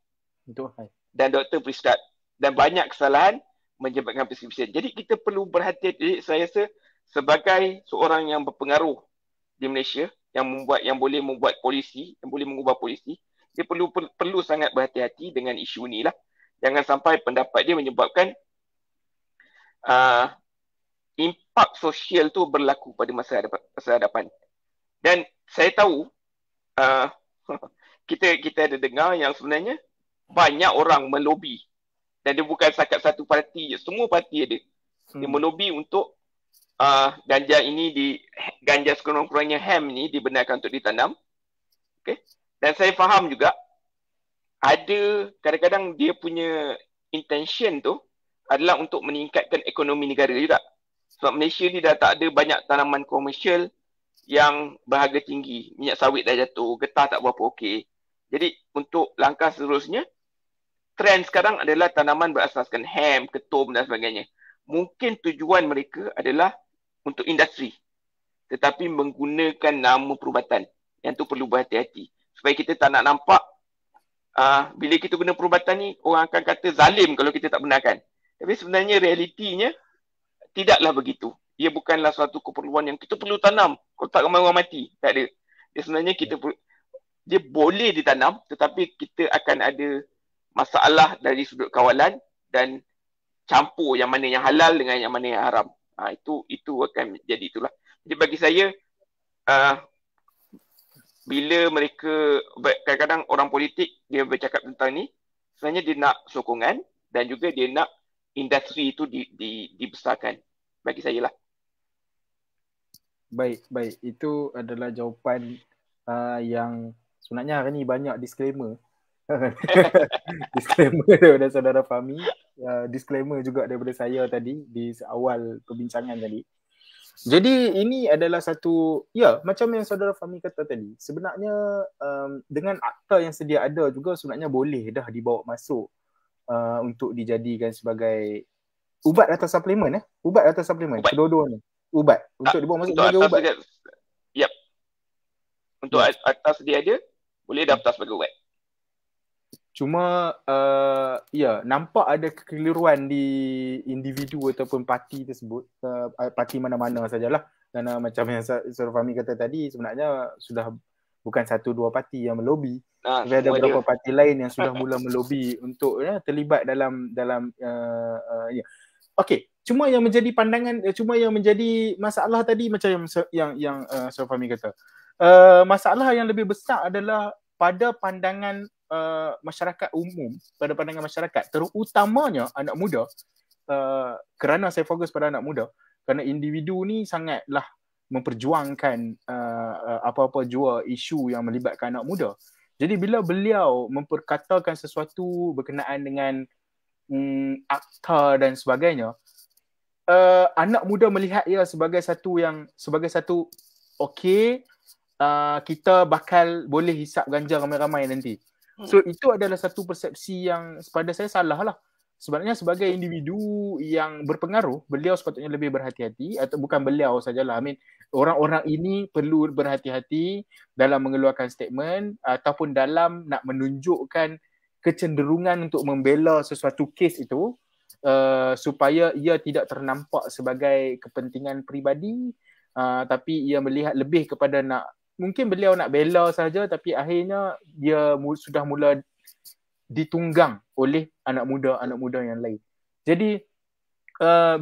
Untuk high. Dan doktor prescribe. Dan banyak kesalahan menyebabkan prescription. Jadi kita perlu berhati-hati. Saya rasa sebagai seorang yang berpengaruh di Malaysia, yang boleh membuat polisi, yang boleh mengubah polisi, dia perlu sangat berhati-hati dengan isu ni lah. Jangan sampai pendapat dia menyebabkan impak sosial tu berlaku pada masa hadapan. Dan saya tahu kita ada dengar yang sebenarnya banyak orang melobi, dan dia bukan setakat satu parti je, semua parti ada. Dia melobi untuk ganja ini ganja sekurang-kurangnya hemp ni dibenarkan untuk ditanam. Okay? Dan saya faham juga ada kadang-kadang dia punya intention tu adalah untuk meningkatkan ekonomi negara juga. Sebab Malaysia ni dah tak ada banyak tanaman komersial yang berharga tinggi. Minyak sawit dah jatuh, getah tak berapa okey. Jadi untuk langkah seterusnya, trend sekarang adalah tanaman berasaskan hemp, ketum dan sebagainya. Mungkin tujuan mereka adalah untuk industri, tetapi menggunakan nama perubatan. Yang tu perlu berhati-hati. Supaya kita tak nak nampak bila kita guna perubatan ni, orang akan kata zalim kalau kita tak benarkan. Tapi sebenarnya realitinya tidaklah begitu. Ia bukanlah suatu keperluan yang kita perlu tanam. Kalau tak ramai orang mati. Tak ada. Dia sebenarnya dia boleh ditanam, tetapi kita akan ada masalah dari sudut kawalan dan campur yang mana yang halal dengan yang mana yang haram. Itu akan jadi itulah. Jadi bagi saya, bila mereka, kadang-kadang orang politik dia bercakap tentang ni, sebenarnya dia nak sokongan dan juga dia nak industri itu dibesarkan. Bagi saya lah. Baik. Itu adalah jawapan yang sebenarnya hari ni banyak disclaimer. Disclaimer daripada saudara Fahmi, disclaimer juga daripada saya tadi di awal perbincangan tadi. Jadi ini adalah satu, macam yang saudara Fahmi kata tadi, sebenarnya dengan akta yang sedia ada juga sebenarnya boleh dah dibawa masuk untuk dijadikan sebagai ubat atau suplemen. Ubat atau suplemen, kedua-duanya ubat untuk dibawa masuk sebagai ubat. Yep. Untuk atas sedia ada, boleh daftar sebagai ubat. Cuma nampak ada kekeliruan di individu ataupun parti tersebut, parti mana-mana sajalah. Kerana macam yang Saudara Fahmi kata tadi, sebenarnya sudah bukan satu dua parti yang melobi. Tapi ada beberapa parti lain yang sudah mula melobi untuk terlibat dalam Okey, cuma yang menjadi pandangan, cuma yang menjadi masalah tadi macam yang Saudara Fahmi kata. Masalah yang lebih besar adalah pada pandangan masyarakat umum, pada pandangan masyarakat, terutamanya anak muda, kerana saya fokus pada anak muda, kerana individu ni sangatlah memperjuangkan apa-apa jua isu yang melibatkan anak muda. Jadi bila beliau memperkatakan sesuatu berkenaan dengan akta dan sebagainya, anak muda melihat ia sebagai satu okey, kita bakal boleh hisap ganja ramai-ramai nanti. So itu adalah satu persepsi yang pada saya salah lah. Sebenarnya sebagai individu yang berpengaruh, beliau sepatutnya lebih berhati-hati, atau bukan beliau sajalah. Orang-orang ini perlu berhati-hati dalam mengeluarkan statement ataupun dalam nak menunjukkan kecenderungan untuk membela sesuatu kes itu, supaya ia tidak ternampak sebagai kepentingan peribadi, tapi ia melihat lebih kepada mungkin beliau nak bela saja, tapi akhirnya dia sudah mula ditunggang oleh anak muda yang lain. Jadi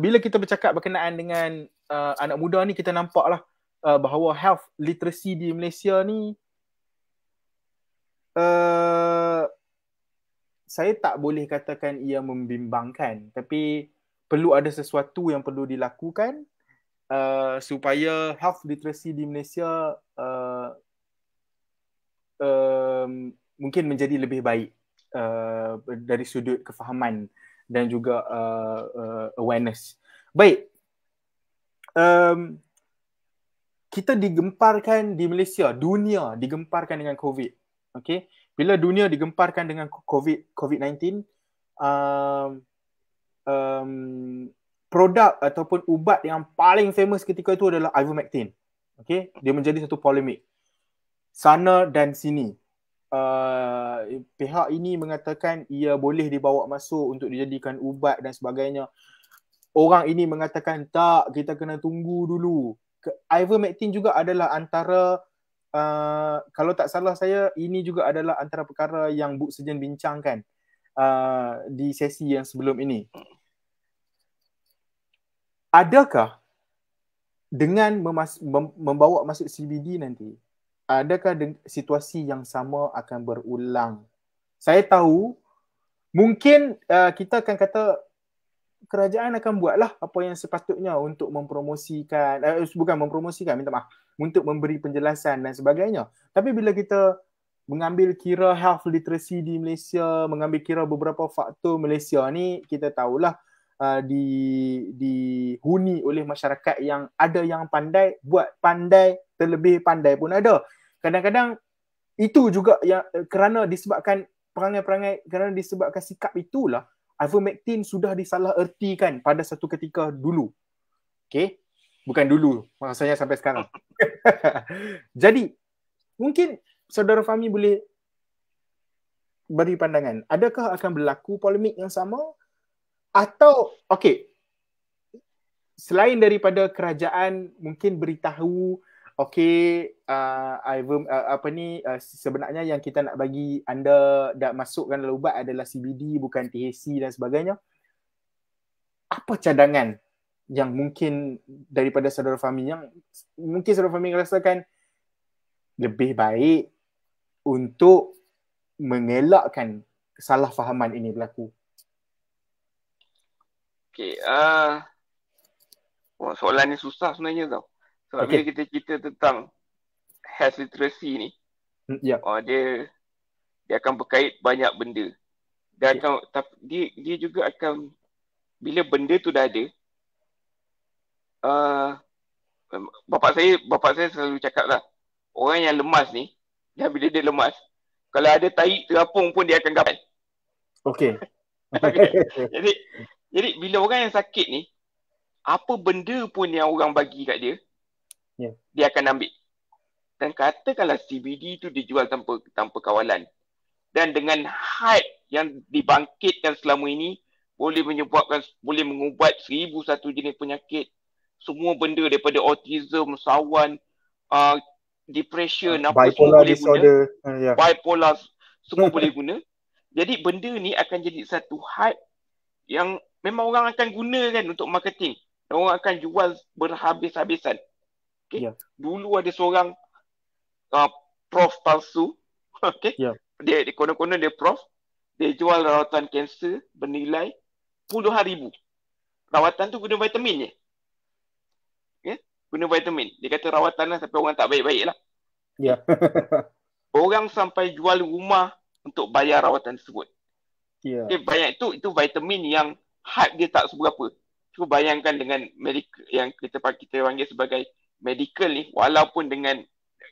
bila kita bercakap berkenaan dengan anak muda ni, kita nampaklah bahawa health literacy di Malaysia ni, saya tak boleh katakan ia membimbangkan, tapi perlu ada sesuatu yang perlu dilakukan supaya health literacy di Malaysia mungkin menjadi lebih baik dari sudut kefahaman dan juga awareness. Baik, kita digemparkan di Malaysia, dunia digemparkan dengan COVID. Okay, bila dunia digemparkan dengan COVID-19, um, um, produk ataupun ubat yang paling famous ketika itu adalah ivermectin. Okay, dia menjadi satu polemik sana dan sini. Pihak ini mengatakan ia boleh dibawa masuk untuk dijadikan ubat dan sebagainya. Orang ini mengatakan tak, kita kena tunggu dulu. Ivermectin juga adalah antara kalau tak salah saya, ini juga adalah antara perkara yang Bu Sejen bincangkan di sesi yang sebelum ini. Adakah dengan membawa masuk CBD nanti, adakah situasi yang sama akan berulang? Saya tahu mungkin kita akan kata kerajaan akan buatlah apa yang sepatutnya untuk mempromosikan, bukan mempromosikan, minta maaf, untuk memberi penjelasan dan sebagainya. Tapi bila kita mengambil kira health literacy di Malaysia, mengambil kira beberapa faktor Malaysia ni, kita tahulah dihuni oleh masyarakat yang ada yang pandai, buat pandai, terlebih pandai pun ada. Kadang-kadang itu juga yang kerana disebabkan perangai-perangai, kerana disebabkan sikap itulah ivermectin sudah disalahertikan pada satu ketika dulu. Okay? Bukan dulu, maksudnya sampai sekarang. Jadi, mungkin Saudara Fahmi boleh beri pandangan. Adakah akan berlaku polemik yang sama? Atau, okay, selain daripada kerajaan mungkin beritahu, okay, sebenarnya yang kita nak bagi anda dah masukkan dalam ubat adalah CBD, bukan THC dan sebagainya. Apa cadangan yang mungkin daripada Saudara Fahmi, yang mungkin Saudara Fahmi rasakan lebih baik untuk mengelakkan kesalahfahaman ini berlaku? Okay, soalan ni susah sebenarnya tau. Sebab bila kita cerita tentang health literacy ni, dia akan berkait banyak benda. Dan dia juga akan, bila benda tu dah ada, bapak saya selalu cakap lah, orang yang lemas ni, dan bila dia lemas, kalau ada tahi terapung pun dia akan gapai. Okay. Jadi bila orang yang sakit ni, apa benda pun yang orang bagi kat dia, dia akan ambil. Dan katakanlah CBD tu dijual tanpa kawalan, dan dengan hype yang dibangkitkan selama ini, boleh mengubat 1001 jenis penyakit, semua benda daripada autism, sawan, depression, apa semua boleh disorder, guna. Bipolar, semua boleh guna. Jadi benda ni akan jadi satu hype yang memang orang akan gunakan untuk marketing. Orang akan jual berhabis-habisan. Okay? Dulu ada seorang prof palsu. Okay? Dia konon-konon dia prof. Dia jual rawatan kanser bernilai puluhan ribu. Rawatan tu guna vitamin je. Okay? Guna vitamin. Dia kata rawatan lah, tapi orang tak baik-baik lah. Orang sampai jual rumah untuk bayar rawatan tersebut. Okay, banyak itu vitamin yang hype dia tak seberapa. Cuba bayangkan dengan medical yang kita panggil sebagai medical ni, walaupun dengan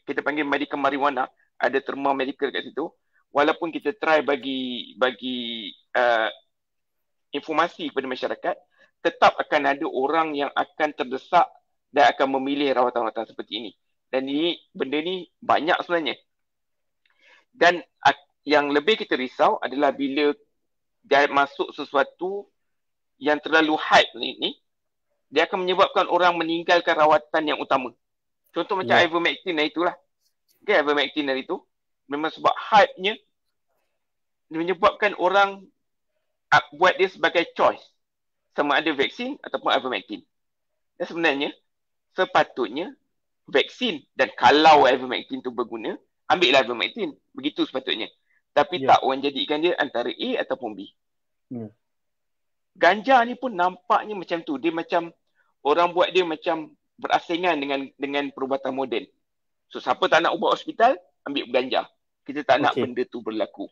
kita panggil medical marijuana, ada terma medical kat situ, walaupun kita try bagi informasi kepada masyarakat, tetap akan ada orang yang akan terdesak dan akan memilih rawatan-rawatan seperti ini. Dan benda ni banyak sebenarnya. Dan yang lebih kita risau adalah bila dia masuk sesuatu yang terlalu hype ni, dia akan menyebabkan orang meninggalkan rawatan yang utama. Contoh macam ivermectin itulah. Okay, ivermectin itu memang sebab hype-nya dia menyebabkan orang buat dia sebagai choice, sama ada vaksin ataupun ivermectin. Dan sebenarnya sepatutnya vaksin, dan kalau ivermectin tu berguna, ambillah ivermectin. Begitu sepatutnya. Tapi tak, orang jadikan dia antara A ataupun B. Ganja ni pun nampaknya macam tu. Dia macam, orang buat dia macam berasingan dengan perubatan moden. So, siapa tak nak ubat hospital, ambil ganja. Kita tak nak benda tu berlaku.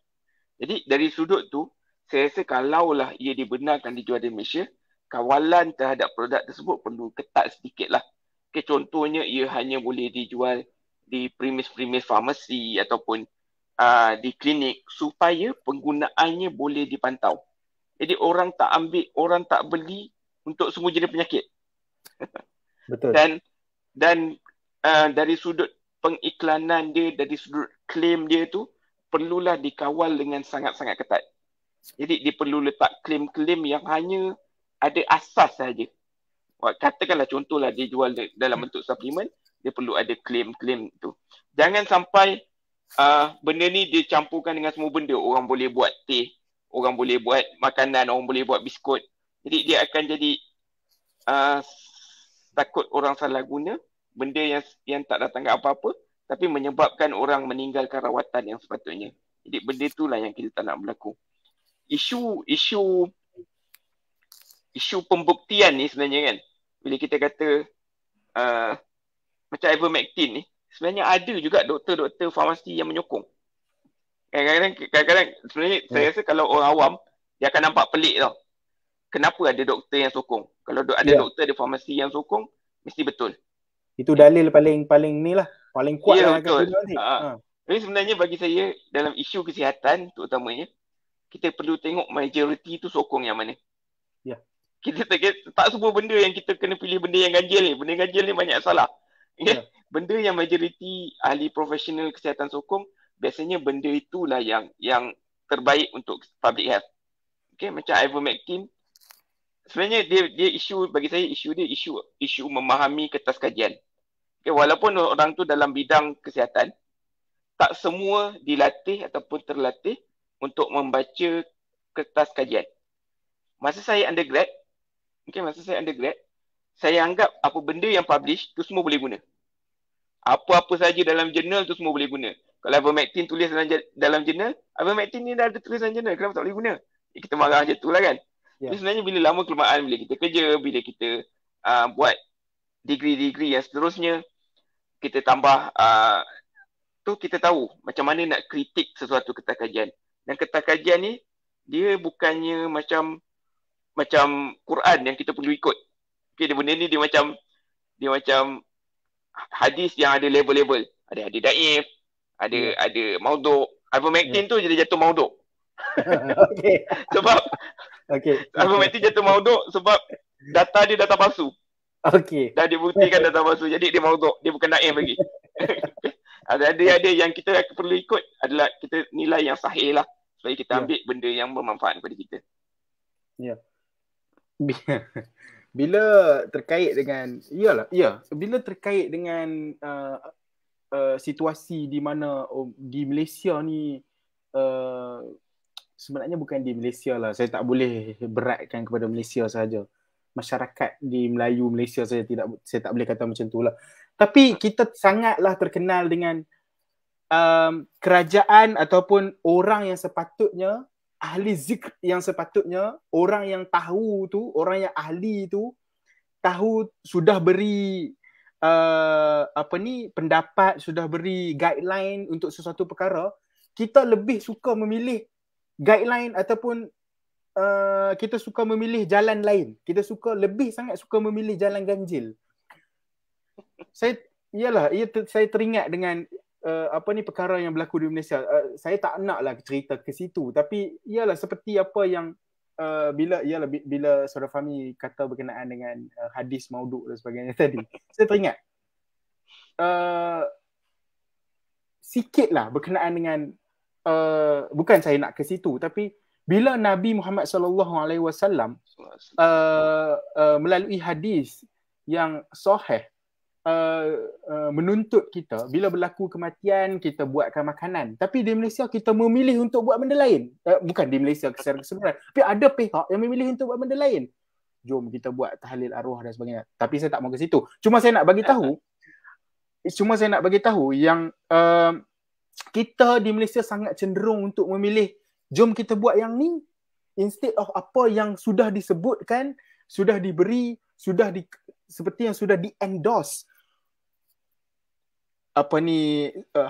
Jadi, dari sudut tu, saya rasa kalaulah ia dibenarkan dijual di Malaysia, kawalan terhadap produk tersebut perlu ketat sedikit lah. Contohnya, ia hanya boleh dijual di premis-premis farmasi ataupun di klinik supaya penggunaannya boleh dipantau. Jadi orang tak ambil, orang tak beli untuk semua jenis penyakit. Betul. Dan dari sudut pengiklanan dia, dari sudut klaim dia tu, perlulah dikawal dengan sangat-sangat ketat. Jadi dia perlu letak klaim-klaim yang hanya ada asas saja. Katakanlah contohlah dia jual dalam bentuk suplemen, dia perlu ada klaim-klaim tu. Jangan sampai benda ni dia campurkan dengan semua benda. Orang boleh buat teh, orang boleh buat makanan, orang boleh buat biskut. Jadi dia akan jadi takut orang salah guna benda yang tak datangkan apa-apa, tapi menyebabkan orang meninggalkan rawatan yang sepatutnya. Jadi benda itulah yang kita tak nak berlaku. Isu pembuktian ni sebenarnya kan, bila kita kata macam ivermectin ni, sebenarnya ada juga doktor-doktor farmasi yang menyokong. Kadang-kadang sebenarnya saya rasa kalau orang awam, dia akan nampak pelik tau. Kenapa ada doktor yang sokong? Kalau ada doktor, ada farmasi yang sokong, mesti betul. Itu dalil paling ni lah, paling kuat lah. Betul. Jadi sebenarnya bagi saya, dalam isu kesihatan terutamanya, kita perlu tengok majoriti tu sokong yang mana. Ya. Kita tak semua benda yang kita kena pilih benda yang ganjil ni. Benda ganjil ni banyak salah. Ya. Benda yang majoriti ahli profesional kesihatan sokong, biasanya benda itulah yang terbaik untuk public health. Macam ivermectin, sebenarnya dia isu, bagi saya isu dia isu memahami kertas kajian. Walaupun orang tu dalam bidang kesihatan, tak semua dilatih ataupun terlatih untuk membaca kertas kajian. Masa saya undergrad, saya anggap apa benda yang publish tu semua boleh guna. Apa-apa saja dalam jurnal tu semua boleh guna. Kalau ivermectin tulis dalam jurnal, ivermectin ni dah ada tulisan jurnal, kenapa tak boleh guna? Kita marah macam tu lah kan. Jadi sebenarnya bila lama kelamaan, bila kita kerja, bila kita buat degree-degree yang seterusnya, kita tambah tu kita tahu macam mana nak kritik sesuatu kertas kajian. Dan kertas kajian ni dia bukannya macam Quran yang kita perlu ikut. Benda ni dia macam hadis yang ada label-label. Ada daif, ada maudhu'. Ivermectin tu jadi jatuh maudhu'. Sebab ivermectin jatuh maudhu' sebab data dia data palsu. Dah dibuktikan data palsu. Jadi dia maudhu', dia bukan daif lagi. Ada yang kita perlu ikut adalah kita nilai yang sahih lah, supaya kita ambil benda yang bermanfaat kepada kita. Ya. Bila terkait dengan bila terkait dengan situasi di mana di Malaysia ni, sebenarnya bukan di Malaysia lah, saya tak boleh beratkan kepada Malaysia sahaja, masyarakat di Melayu Malaysia saya tak boleh kata macam tu lah. Tapi kita sangatlah terkenal dengan kerajaan ataupun orang yang sepatutnya, ahli zikr yang sepatutnya, orang yang tahu tu, orang yang ahli tu tahu, sudah beri pendapat, sudah beri guideline untuk sesuatu perkara, kita lebih suka memilih guideline ataupun kita suka memilih jalan lain. Kita lebih sangat suka memilih jalan ganjil. Saya teringat dengan perkara yang berlaku di Malaysia. Saya tak naklah cerita ke situ, tapi seperti apa yang bila Saudara Fahmi kata berkenaan dengan hadis maudhu' dan sebagainya tadi, saya teringat sikitlah berkenaan dengan bukan saya nak ke situ, tapi bila Nabi Muhammad SAW melalui hadis yang sahih menuntut kita bila berlaku kematian kita buatkan makanan, tapi di Malaysia kita memilih untuk buat benda lain. Bukan di Malaysia secara keseluruhan, tapi ada pihak yang memilih untuk buat benda lain. Jom kita buat tahlil arwah dan sebagainya. Tapi saya tak mau ke situ. Cuma saya nak bagi tahu yang kita di Malaysia sangat cenderung untuk memilih, jom kita buat yang ni instead of apa yang sudah disebutkan, sudah diberi, seperti yang sudah di-endorse.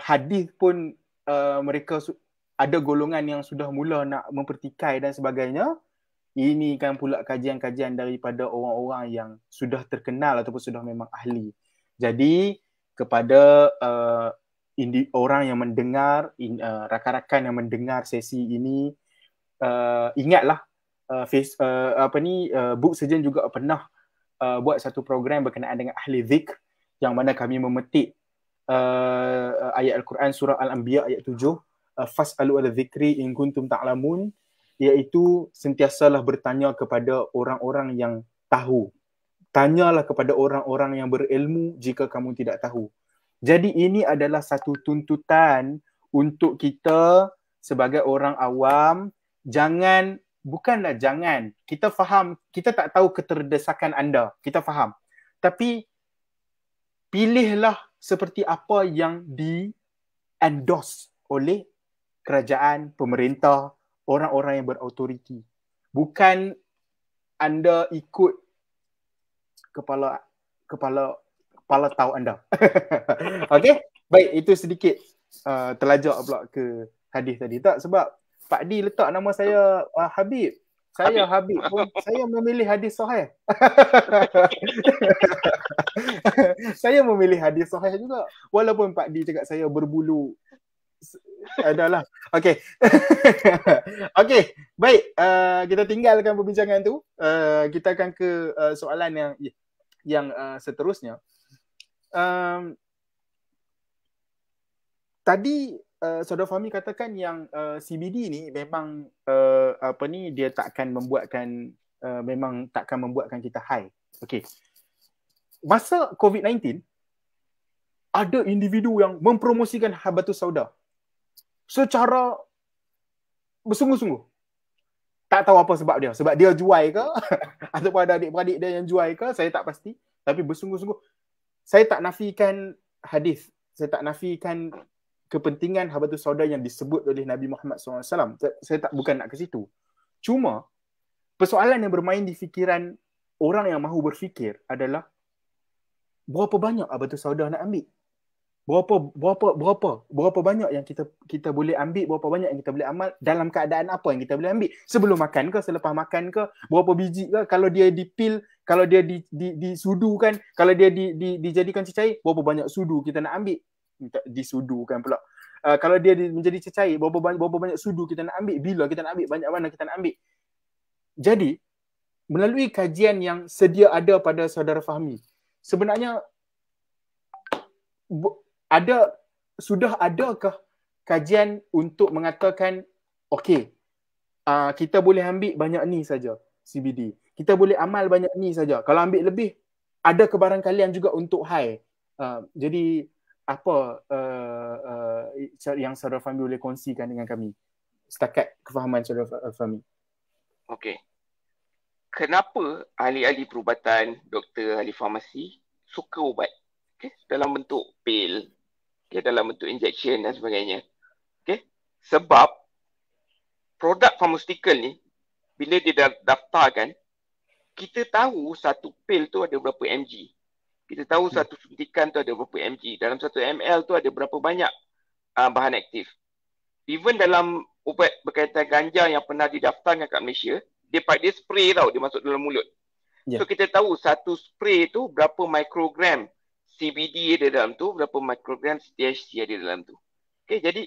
Hadis pun mereka ada golongan yang sudah mula nak mempertikai dan sebagainya. Ini kan pula kajian-kajian daripada orang-orang yang sudah terkenal ataupun sudah memang ahli. Jadi kepada orang yang mendengar, rakan-rakan yang mendengar sesi ini, ingatlah Book Surgeon juga pernah buat satu program berkenaan dengan ahli zikr, yang mana kami memetik ayat Al-Quran surah Al-Anbiya ayat 7, fas'alu ala zikri in kuntum ta'lamun, iaitu sentiasalah bertanya kepada orang-orang yang tahu. Tanyalah kepada orang-orang yang berilmu jika kamu tidak tahu. Jadi ini adalah satu tuntutan untuk kita sebagai orang awam. Bukanlah jangan, kita faham, kita tak tahu keterdesakan anda, kita faham. Tapi pilihlah seperti apa yang di-endorse oleh kerajaan, pemerintah, orang-orang yang berautoriti. Bukan anda ikut kepala tahu anda. Okey? Baik, itu sedikit terlajak pula ke hadis tadi. Tak, sebab Pak D letak nama saya Habib. Saya Habib pun saya memilih hadis sahih. Saya memilih hadis sahih juga. Walaupun Pak D cakap saya berbulu adalah. Okey. Okey, baik. Kita tinggalkan perbincangan tu. Kita akan ke soalan yang seterusnya. Tadi Saudara Fahmi katakan yang CBD ni memang dia takkan membuatkan kita high. Okey. Masa COVID-19 ada individu yang mempromosikan habatus sauda secara bersungguh-sungguh. Tak tahu apa sebab dia. Sebab dia jual ke ataupun ada adik-beradik dia yang jual ke, saya tak pasti. Tapi bersungguh-sungguh. Saya tak nafikan hadis. Saya tak nafikan kepentingan habatus sauda yang disebut oleh Nabi Muhammad SAW. Saya bukan nak ke situ. Cuma persoalan yang bermain di fikiran orang yang mahu berfikir adalah berapa banyak habatus sauda nak ambil? Berapa banyak yang kita boleh ambil, berapa banyak yang kita boleh amal, dalam keadaan apa yang kita boleh ambil? Sebelum makan ke, selepas makan ke, berapa biji ke, kalau dia dipil, kalau dia disudukan, kalau dia dijadikan cecair, berapa banyak sudu kita nak ambil? Disudukan pula. Kalau dia menjadi cecair, berapa banyak sudu kita nak ambil, bila kita nak ambil, banyak mana kita nak ambil. Jadi melalui kajian yang sedia ada pada Saudara Fahmi, sebenarnya sudah adakah kajian untuk mengatakan okey, kita boleh ambil banyak ni saja CBD, kita boleh amal banyak ni saja, kalau ambil lebih ada kebarangkalian juga untuk high. Jadi apa yang Saudara Fahmi boleh kongsikan dengan kami setakat kefahaman Saudara Fahmi? Okey. Kenapa ahli-ahli perubatan, doktor, ahli farmasi suka ubat? Okay? Dalam bentuk pil, dalam bentuk injection dan sebagainya. Okay? Sebab produk pharmaceutical ni, bila dia daftarkan, kita tahu satu pil tu ada berapa mg. Kita tahu satu suntikan tu ada berapa mg. Dalam satu ml tu ada berapa banyak bahan aktif. Even dalam ubat berkaitan ganja yang pernah didaftarkan kat Malaysia, dia spray tau, dia masuk dalam mulut. Yeah. So kita tahu satu spray tu berapa mikrogram CBD ada dalam tu, berapa mikrogram THC ada dalam tu. Okay, jadi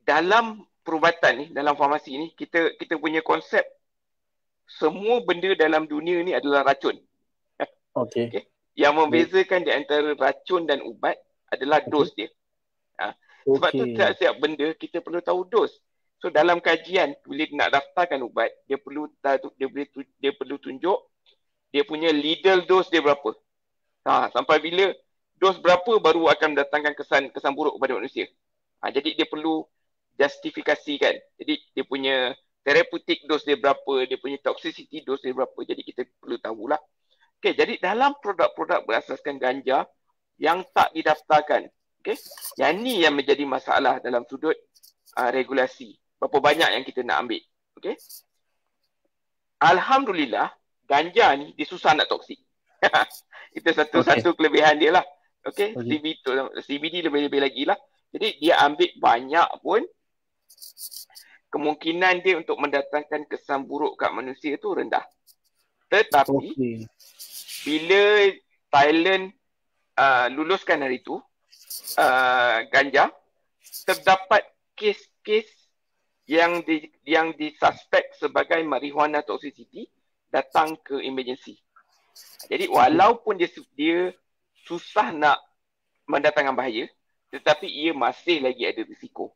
dalam perubatan ni, dalam farmasi ni, kita punya konsep semua benda dalam dunia ni adalah racun. Okay. Yang membezakan di antara racun dan ubat adalah dos dia. Sebab tu setiap benda kita perlu tahu dos. So dalam kajian bila nak daftarkan ubat, dia perlu tunjuk dia punya lethal dose dia berapa. Sampai bila dos berapa baru akan mendatangkan kesan buruk kepada manusia. Jadi dia perlu justifikasikan. Jadi dia punya therapeutic dose dia berapa, dia punya toxicity dose dia berapa. Jadi kita perlu tahulah. Okay, jadi dalam produk-produk berasaskan ganja yang tak didaftarkan, okay, yang ni yang menjadi masalah dalam sudut regulasi. Berapa banyak yang kita nak ambil. Okay. Alhamdulillah, ganja ni dia susah nak toksik. Itu satu kelebihan dia lah. Okay. CBD lebih-lebih lagi lah. Jadi dia ambil banyak pun, kemungkinan dia untuk mendatangkan kesan buruk kat manusia tu rendah. Tetapi bila Thailand luluskan hari tu, ganja, terdapat kes-kes yang disuspek sebagai marijuana toxicity datang ke emergency. Jadi walaupun dia susah nak mendatangkan bahaya, tetapi ia masih lagi ada risiko.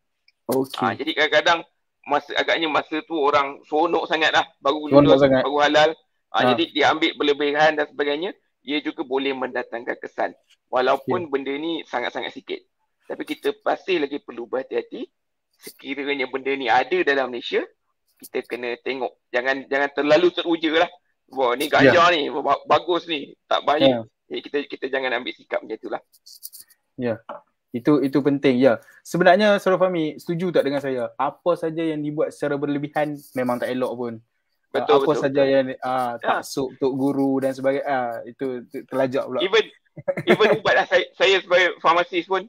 Jadi kadang-kadang agaknya masa tu orang seronok sangat lah, baru lulus, baru halal. Jadi dia ambil berlebihan dan sebagainya, ia juga boleh mendatangkan kesan. Walaupun benda ni sangat-sangat sikit. Tapi kita pasti lagi perlu berhati-hati. Sekiranya benda ni ada dalam Malaysia, kita kena tengok. Jangan terlalu teruja lah. Wah, ni ganja ni, bagus ni, tak bahaya. Jadi kita jangan ambil sikap macam tu lah. Itu penting. Sebenarnya Saudara Fahmi setuju tak dengan saya? Apa saja yang dibuat secara berlebihan memang tak elok pun. Apa saja yang taksub Tok Guru dan sebagainya, itu terlajak pula. Even ubat lah. Saya sebagai farmasis pun,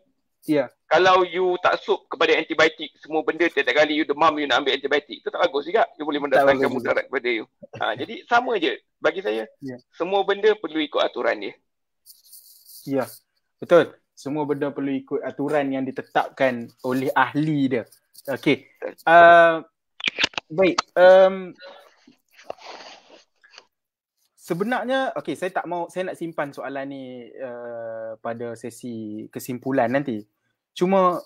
kalau you taksub kepada antibiotik, semua benda tiap kali you demam, you nak ambil antibiotik, itu tak bagus juga. You boleh mendatangkan mudarat kepada you. Jadi sama je bagi saya. Semua benda perlu ikut aturan dia. Betul. Semua benda perlu ikut aturan yang ditetapkan oleh ahli dia. Okey. Baik. Sebenarnya, saya nak simpan soalan ni pada sesi kesimpulan nanti. Cuma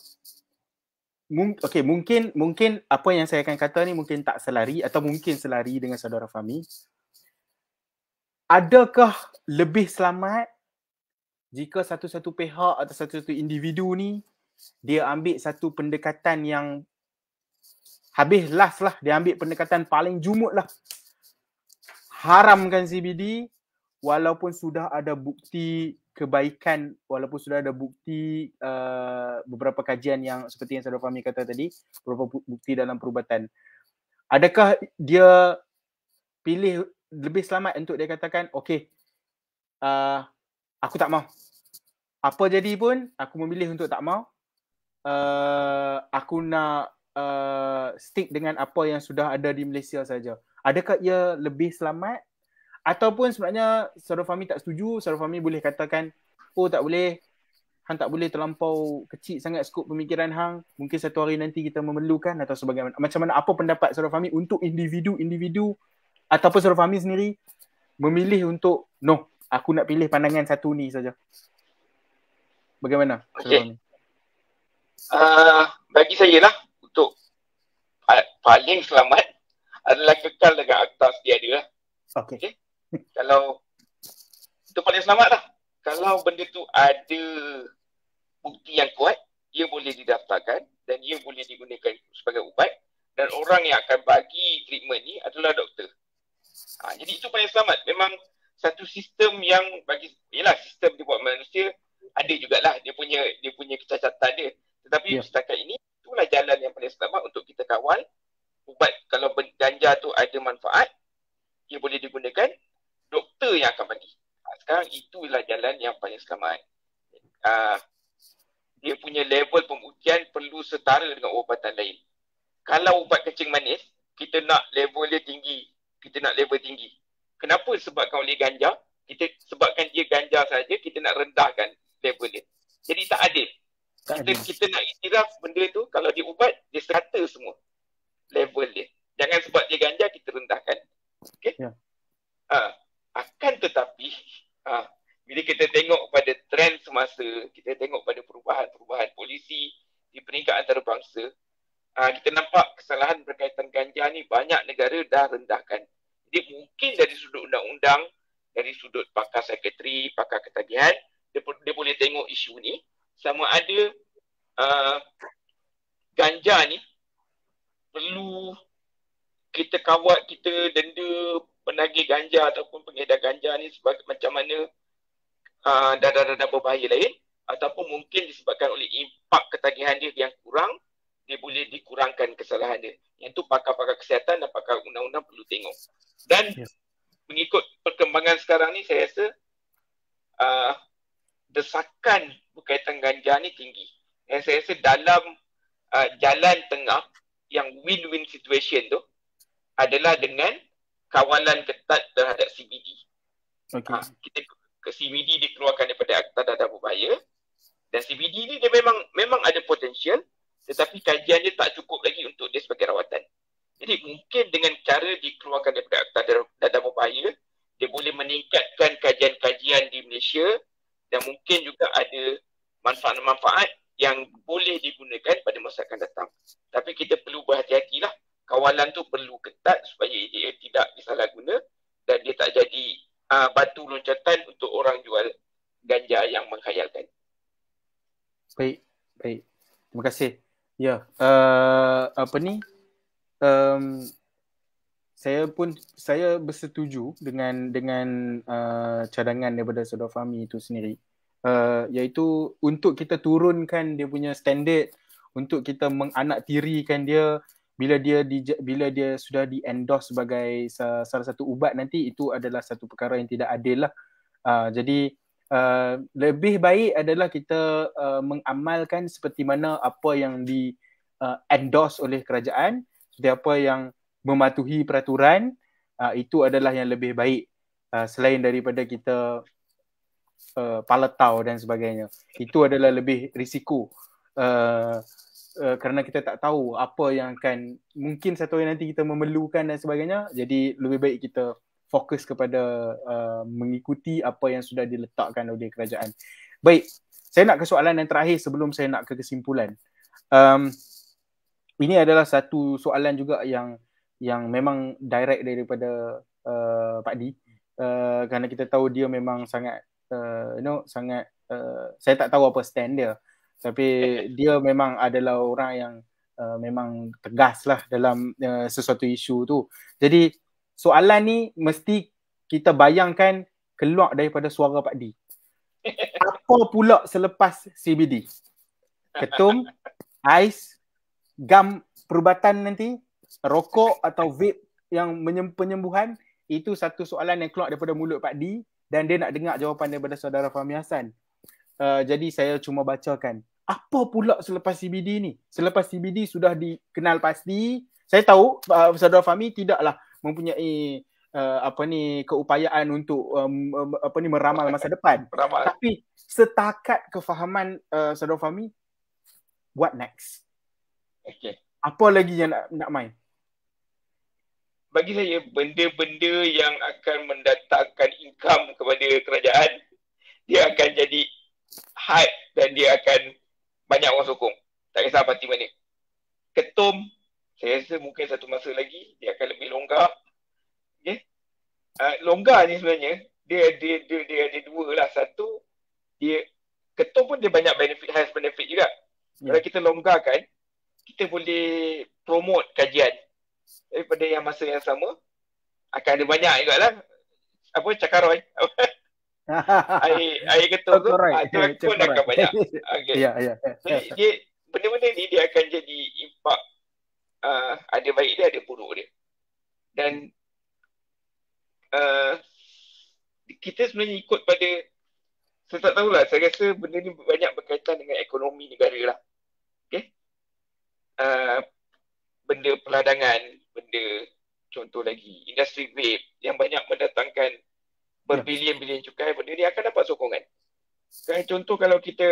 mungkin apa yang saya akan kata ni mungkin tak selari atau mungkin selari dengan Saudara Fahmi. Adakah lebih selamat jika satu-satu pihak atau satu-satu individu ni dia ambil satu pendekatan yang habis last lah, dia ambil pendekatan paling jumut lah, haramkan CBD walaupun sudah ada bukti kebaikan, walaupun sudah ada bukti beberapa kajian yang seperti yang Saudara Fahmi kata tadi, beberapa bukti dalam perubatan. Adakah dia pilih lebih selamat untuk dia katakan aku tak mau, apa jadi pun aku memilih untuk tak mau, aku nak stick dengan apa yang sudah ada di Malaysia saja? Adakah ia lebih selamat? Ataupun sebenarnya Saudara Fahmi tak setuju, Saudara Fahmi boleh katakan, tak boleh, hang tak boleh terlampau kecil sangat skop pemikiran hang, mungkin satu hari nanti kita memerlukan atau sebagaimana. Macam mana, apa pendapat Saudara Fahmi untuk individu ataupun Saudara Fahmi sendiri memilih untuk aku nak pilih pandangan satu ni saja? Bagaimana Saudara Fahmi? Bagi saya lah, untuk paling selamat adalah kekal dengan akta sedia lah. Okay. Kalau itu paling selamat lah. Kalau benda tu ada bukti yang kuat, ia boleh didaftarkan dan ia boleh digunakan sebagai ubat, dan orang yang akan bagi treatment ni adalah doktor. Jadi itu paling selamat. Memang satu sistem yang sistem dibuat manusia ada jugalah dia punya kecacatan dia. Tetapi setakat ini itulah jalan yang paling selamat untuk kita kawal ubat. Kalau ganja tu ada manfaat, ia boleh digunakan, doktor yang akan bagi. Sekarang itulah jalan yang paling selamat. Dia punya level pembuktian perlu setara dengan ubatan lain. Kalau ubat kencing manis, kita nak level dia tinggi, kita nak level tinggi. Kenapa? Sebabkan oleh ganja, sebabkan dia ganja saja, kita nak rendahkan level dia. Jadi tak adil. Kita nak iktiraf benda tu, kalau dia ubat, dia serata semua level dia. Jangan sebab dia ganja, kita rendahkan. Okay? Akan tetapi, bila kita tengok pada trend semasa, kita tengok pada perubahan polisi di peringkat antarabangsa, kita nampak kesalahan berkaitan ganja ni banyak negara dah rendahkan. Jadi mungkin dari sudut undang-undang, dari sudut pakar sekretari, pakar ketagihan, dia boleh tengok isu ni sama ada ganja ni perlu kita kawal, kita denda penagih ganja ataupun pengedar ganja ni sebagai macam mana dadah-dadah berbahaya lain, ataupun mungkin disebabkan oleh impak ketagihan dia yang kurang, dia boleh dikurangkan kesalahan dia. Yang tu pakar-pakar kesihatan dan pakar undang-undang perlu tengok. Dan mengikut perkembangan sekarang ni, saya rasa desakan berkaitan ganja ni tinggi. Dan saya rasa dalam jalan tengah yang win-win situation tu adalah dengan kawalan ketat terhadap CBD. CBD dikeluarkan daripada Akta Dadah Berbahaya Dan CBD ni dia memang ada potensial, tetapi kajian dia tak cukup lagi untuk dia sebagai rawatan. Jadi mungkin dengan cara dikeluarkan daripada akta dadah berbahaya, dia boleh meningkatkan kajian-kajian di Malaysia dan mungkin juga ada manfaat-manfaat yang boleh digunakan pada masa akan datang. Tapi kita perlu berhati-hatilah. Kawalan tu perlu ketat supaya dia tidak disalahguna dan dia tak jadi batu loncatan untuk orang jual ganja yang menghayalkan. Baik. Terima kasih. Ya, saya bersetuju dengan cadangan daripada Saudara Fahmi itu sendiri. Iaitu untuk kita turunkan dia punya standard, untuk kita menganaktirikan dia bila dia sudah di-endorse sebagai salah satu ubat nanti, itu adalah satu perkara yang tidak adil lah. Jadi lebih baik adalah kita mengamalkan seperti mana apa yang di-endorse oleh kerajaan, seperti apa yang mematuhi peraturan, itu adalah yang lebih baik, selain daripada kita paletau dan sebagainya. Itu adalah lebih risiko, kerana kita tak tahu apa yang akan, mungkin satu hari nanti kita memerlukan dan sebagainya. Jadi lebih baik kita fokus kepada mengikuti apa yang sudah diletakkan oleh kerajaan. Baik, saya nak ke soalan yang terakhir sebelum saya nak ke kesimpulan. Ini adalah satu soalan juga yang memang direct daripada Pak Di, kerana kita tahu dia memang sangat sangat saya tak tahu apa stand dia, tapi dia memang adalah orang yang memang tegas lah dalam sesuatu isu tu. Jadi soalan ni mesti kita bayangkan keluar daripada suara Pak Di. Apa pula selepas CBD? Ketum, ais, gam perubatan nanti, rokok atau vape yang penyembuhan, itu satu soalan yang keluar daripada mulut Pak Di dan dia nak dengar jawapan daripada Saudara Fahmi Hassan. Jadi saya cuma bacakan. Apa pula selepas CBD ni? Selepas CBD sudah dikenal pasti. Saya tahu Saudara Fahmi tidaklah mempunyai keupayaan untuk meramal masa depan. Tapi setakat kefahaman Saudara Fahmi, what next? Okay. Apa lagi yang nak main? Bagi saya, benda-benda yang akan mendatangkan income kepada kerajaan, dia akan jadi hype dan dia akan banyak orang sokong. Tak kisah parti mana. Ketum, saya rasa mungkin satu masa lagi dia akan lebih longgar. Okay? Longgar ni sebenarnya dia ada dua lah. Satu, dia ketum pun dia banyak health benefit juga. Kalau kita longgarkan, kita boleh promote kajian daripada yang masa yang sama. Akan ada banyak juga lah. Apa, cakaroy. air ketum tu, itu pun akan banyak. Okay. Jadi dia, benda-benda ni dia akan jadi impak, ada baik dia, ada buruk dia. Dan kita sebenarnya ikut pada, saya tak tahulah, saya rasa benda ni banyak berkaitan dengan ekonomi negara lah. Okay? Benda peladangan, benda contoh lagi, industri vape yang banyak mendatangkan berbilion-bilion cukai, benda ni akan dapat sokongan. Contoh kalau kita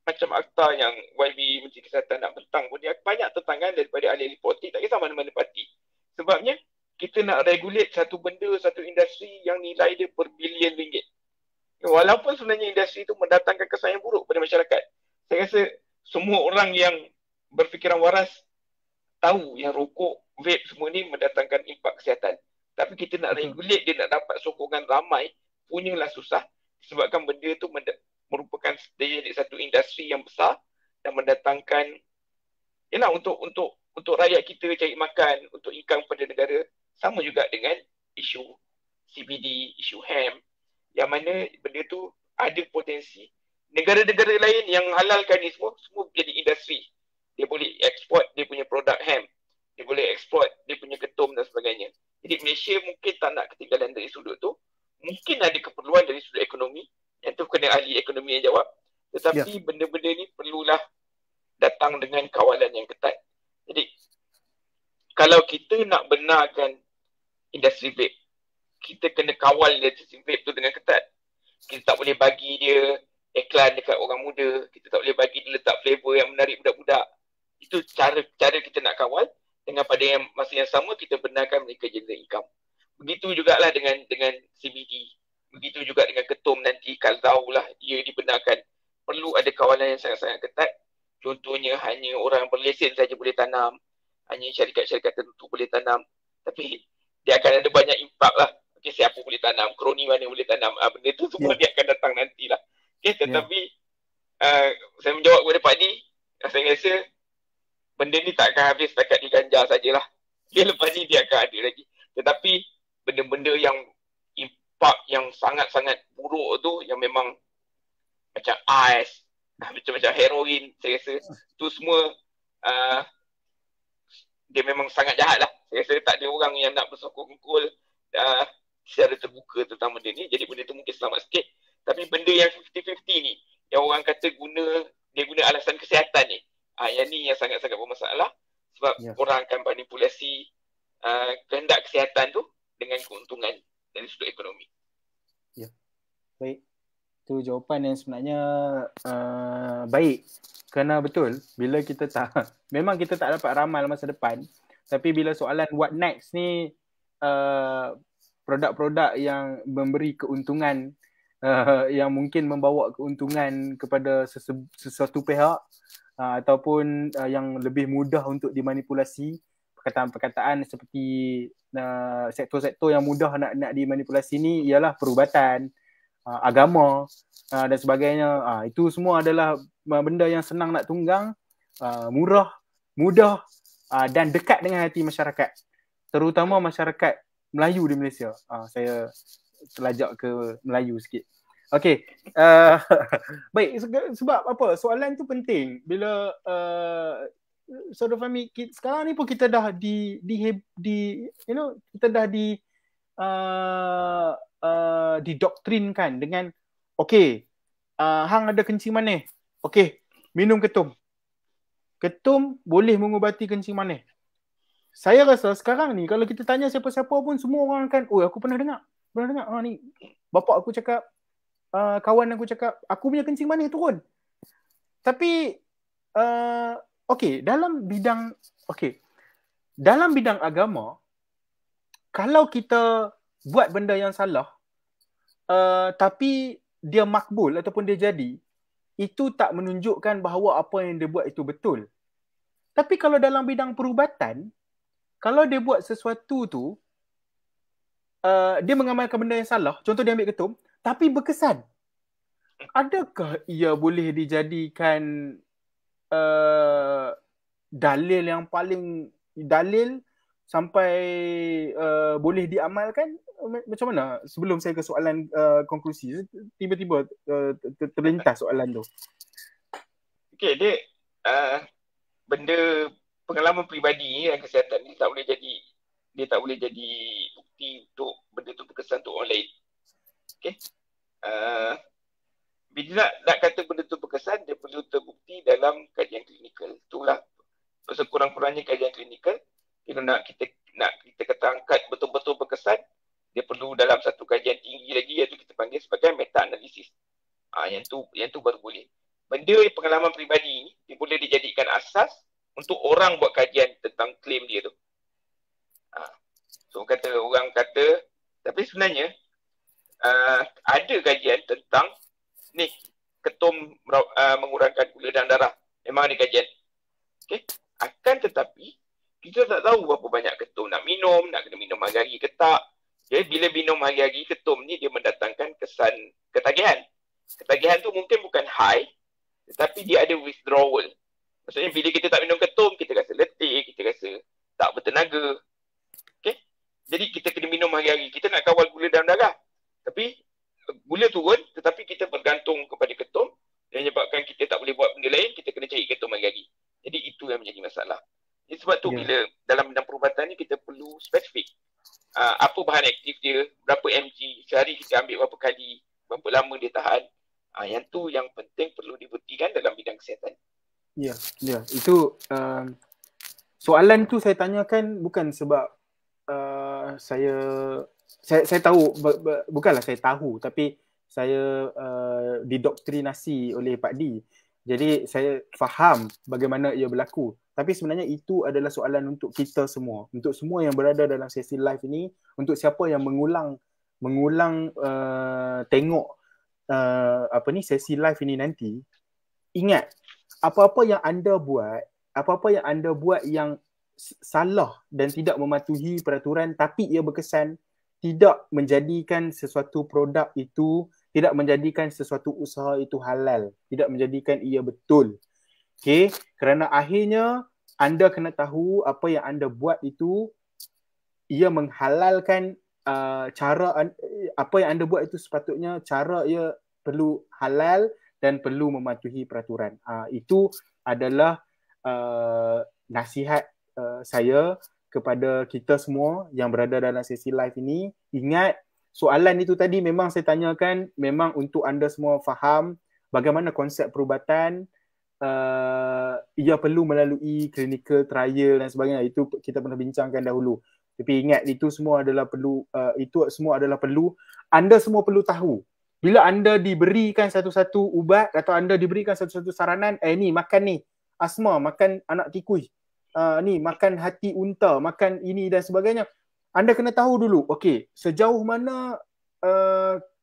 macam akta yang YB Menteri Kesihatan nak bentang pun, dia banyak tentangan daripada ahli-ahli politik, tak kisah mana-mana parti. Sebabnya kita nak regulate satu benda, satu industri yang nilai dia berbilion ringgit. Walaupun sebenarnya industri itu mendatangkan kesan yang buruk pada masyarakat. Saya rasa semua orang yang berfikiran waras tahu yang rokok, vape semua ni mendatangkan impak kesihatan. Tapi kita nak regulate dia, nak dapat sokongan ramai, punyalah susah. Sebabkan benda tu merupakan satu industri yang besar dan mendatangkan, yalah, untuk rakyat kita cari makan, untuk income pada negara. Sama juga dengan isu CBD, isu hemp, yang mana benda tu ada potensi. Negara-negara lain yang halalkan ni semua jadi industri. Dia boleh eksport dia punya produk hemp, dia boleh ekspor dia punya ketum dan sebagainya. Jadi Malaysia mungkin tak nak ketinggalan dari sudut tu. Mungkin ada keperluan dari sudut ekonomi, yang tu kena ahli ekonomi yang jawab. Tetapi benda-benda ni perlulah datang dengan kawalan yang ketat. Jadi kalau kita nak benarkan industri vape, kita kena kawal industri vape tu dengan ketat. Kita tak boleh bagi dia iklan dekat orang muda, kita Kita tak boleh bagi dia letak flavor yang menarik budak-budak. Itu cara kita nak kawal. Dengan pada masa yang sama kita benarkan mereka generate income. Begitu jugalah dengan CBD. Begitu juga dengan ketum nanti kalau lah ia dibenarkan. Perlu ada kawalan yang sangat-sangat ketat. Contohnya hanya orang berlesen saja boleh tanam. Hanya syarikat-syarikat tertentu boleh tanam. Tapi dia akan ada banyak impak lah. Okay, siapa boleh tanam, kroni mana boleh tanam. Benda tu semua dia akan datang nantilah. Okay, tetapi saya menjawab kepada Pak Di, saya rasa benda ni tak akan habis setakat di ganja sajalah. Okay, lepas ni dia akan ada lagi. Tetapi benda-benda yang impak yang sangat-sangat buruk tu yang memang macam ais, macam heroin, saya rasa tu semua dia memang sangat jahat lah. Saya rasa tak ada orang yang nak bersokong-kongkol secara terbuka tentang benda ni. Jadi benda tu mungkin selamat sikit. Tapi benda yang 50-50 ni, yang orang kata dia guna alasan kesihatan ni, yang ni yang sangat-sangat bermasalah. Sebab orang akan manipulasi kehendak kesihatan tu dengan keuntungan dari sudut ekonomi. Ya, baik. Itu jawapan yang sebenarnya baik. Kerana betul, bila kita memang kita tak dapat ramal masa depan. Tapi bila soalan what next ni, produk-produk yang memberi keuntungan, yang mungkin membawa keuntungan kepada sesuatu pihak, ataupun yang lebih mudah untuk dimanipulasi, perkataan-perkataan seperti sektor-sektor yang mudah nak dimanipulasi ni ialah perubatan, agama dan sebagainya. Itu semua adalah benda yang senang nak tunggang, murah, mudah dan dekat dengan hati masyarakat, terutama masyarakat Melayu di Malaysia. Saya terlajak ke Melayu sikit. Okey. Baik, sebab apa? Soalan tu penting. Bila Saudara Fahmi, sekarang ni pun kita dah kita dah didoktrinkan dengan okey, hang ada kencing manis. Okey, minum ketum. Ketum boleh mengubati kencing manis. Saya rasa sekarang ni kalau kita tanya siapa-siapa pun semua orang akan, aku pernah dengar ni. Bapak aku cakap, kawan aku cakap, aku punya kencing manis turun. Tapi dalam bidang agama, kalau kita buat benda yang salah, tapi dia makbul ataupun dia jadi, itu tak menunjukkan bahawa apa yang dia buat itu betul. Tapi kalau dalam bidang perubatan, kalau dia buat sesuatu tu, dia mengamalkan benda yang salah, contoh dia ambil ketum, tapi berkesan, adakah ia boleh dijadikan dalil yang paling dalil sampai boleh diamalkan? Macam mana? Sebelum saya ke soalan konklusi, tiba-tiba terlintas soalan tu. Okey, dia benda pengalaman peribadi yang kesihatan ni tak boleh jadi bukti untuk benda tu berkesan untuk orang lain. Okey. Bila nak kata benda tu berkesan, dia perlu terbukti dalam kajian klinikal. Itulah sekurang-kurangnya kajian klinikal. Bila nak kita kata angkat betul-betul berkesan, dia perlu dalam satu kajian tinggi lagi, iaitu kita panggil sebagai meta-analisis. Yang tu baru boleh. Benda pengalaman peribadi ni, dia boleh dijadikan asas untuk orang buat kajian tentang klaim dia tu. So orang kata, tapi sebenarnya ada kajian tentang ni, ketum mengurangkan gula dalam darah. Memang ada kajian. Okay? Akan tetapi, kita tak tahu berapa banyak ketum nak minum, nak kena minum hari-hari ke tak. Okay? Bila minum hari-hari, ketum ni dia mendatangkan kesan ketagihan. Ketagihan tu mungkin bukan high, tetapi dia ada withdrawal. Maksudnya bila kita tak minum ketum, kita rasa letih, kita rasa tak bertenaga. Okay? Jadi kita kena minum hari-hari. Kita nak kawal gula dalam darah. Tapi gula turun, tetapi kita bergantung kepada ketum dan menyebabkan kita tak boleh buat benda lain, kita kena cari ketum hari-hari. Jadi itu yang menjadi masalah. Jadi sebab tu bila dalam bidang perubatan ni kita perlu spesifik. Apa bahan aktif dia, berapa mg, sehari kita ambil berapa kali, berapa lama dia tahan. Yang tu yang penting perlu dibuktikan dalam bidang kesihatan. Ya. Itu soalan tu saya tanyakan bukan sebab saya tahu, bukanlah saya tahu, tapi saya didoktrinasi oleh Pak Di Jadi saya faham bagaimana ia berlaku. Tapi sebenarnya itu adalah soalan untuk kita semua. Untuk semua yang berada dalam sesi live ini, untuk siapa yang mengulang tengok sesi live ini nanti, ingat apa-apa yang anda buat yang salah dan tidak mematuhi peraturan tapi ia berkesan tidak menjadikan sesuatu produk itu, tidak menjadikan sesuatu usaha itu halal, tidak menjadikan ia betul. Okay, kerana akhirnya anda kena tahu apa yang anda buat itu ia menghalalkan cara apa yang anda buat itu sepatutnya cara ia perlu halal dan perlu mematuhi peraturan. Itu adalah nasihat saya kepada kita semua yang berada dalam sesi live ini. Ingat, soalan itu tadi memang saya tanyakan memang untuk anda semua faham bagaimana konsep perubatan. Ia perlu melalui clinical trial dan sebagainya. Itu kita pernah bincangkan dahulu. Tapi ingat, itu semua adalah perlu. Anda semua perlu tahu. Bila anda diberikan satu-satu ubat atau anda diberikan satu-satu saranan, ni makan ni asma, makan anak tikui, ni makan hati unta, makan ini dan sebagainya. Anda kena tahu dulu, okey, sejauh mana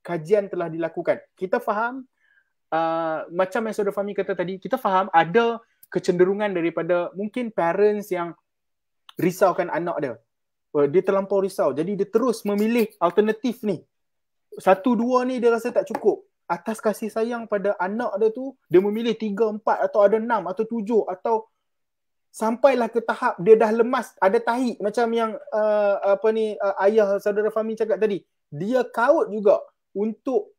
kajian telah dilakukan. Kita faham, macam yang Saudara Fahmi kata tadi, kita faham ada kecenderungan daripada mungkin parents yang risaukan anak dia. Dia terlampau risau. Jadi dia terus memilih alternatif ni. 1, 2 ni dia rasa tak cukup. Atas kasih sayang pada anak dia tu, dia memilih 3, 4 atau ada 6 atau 7 atau sampailah ke tahap dia dah lemas, ada tahi macam yang ayah Saudara Fahmi cakap tadi. Dia kaut juga untuk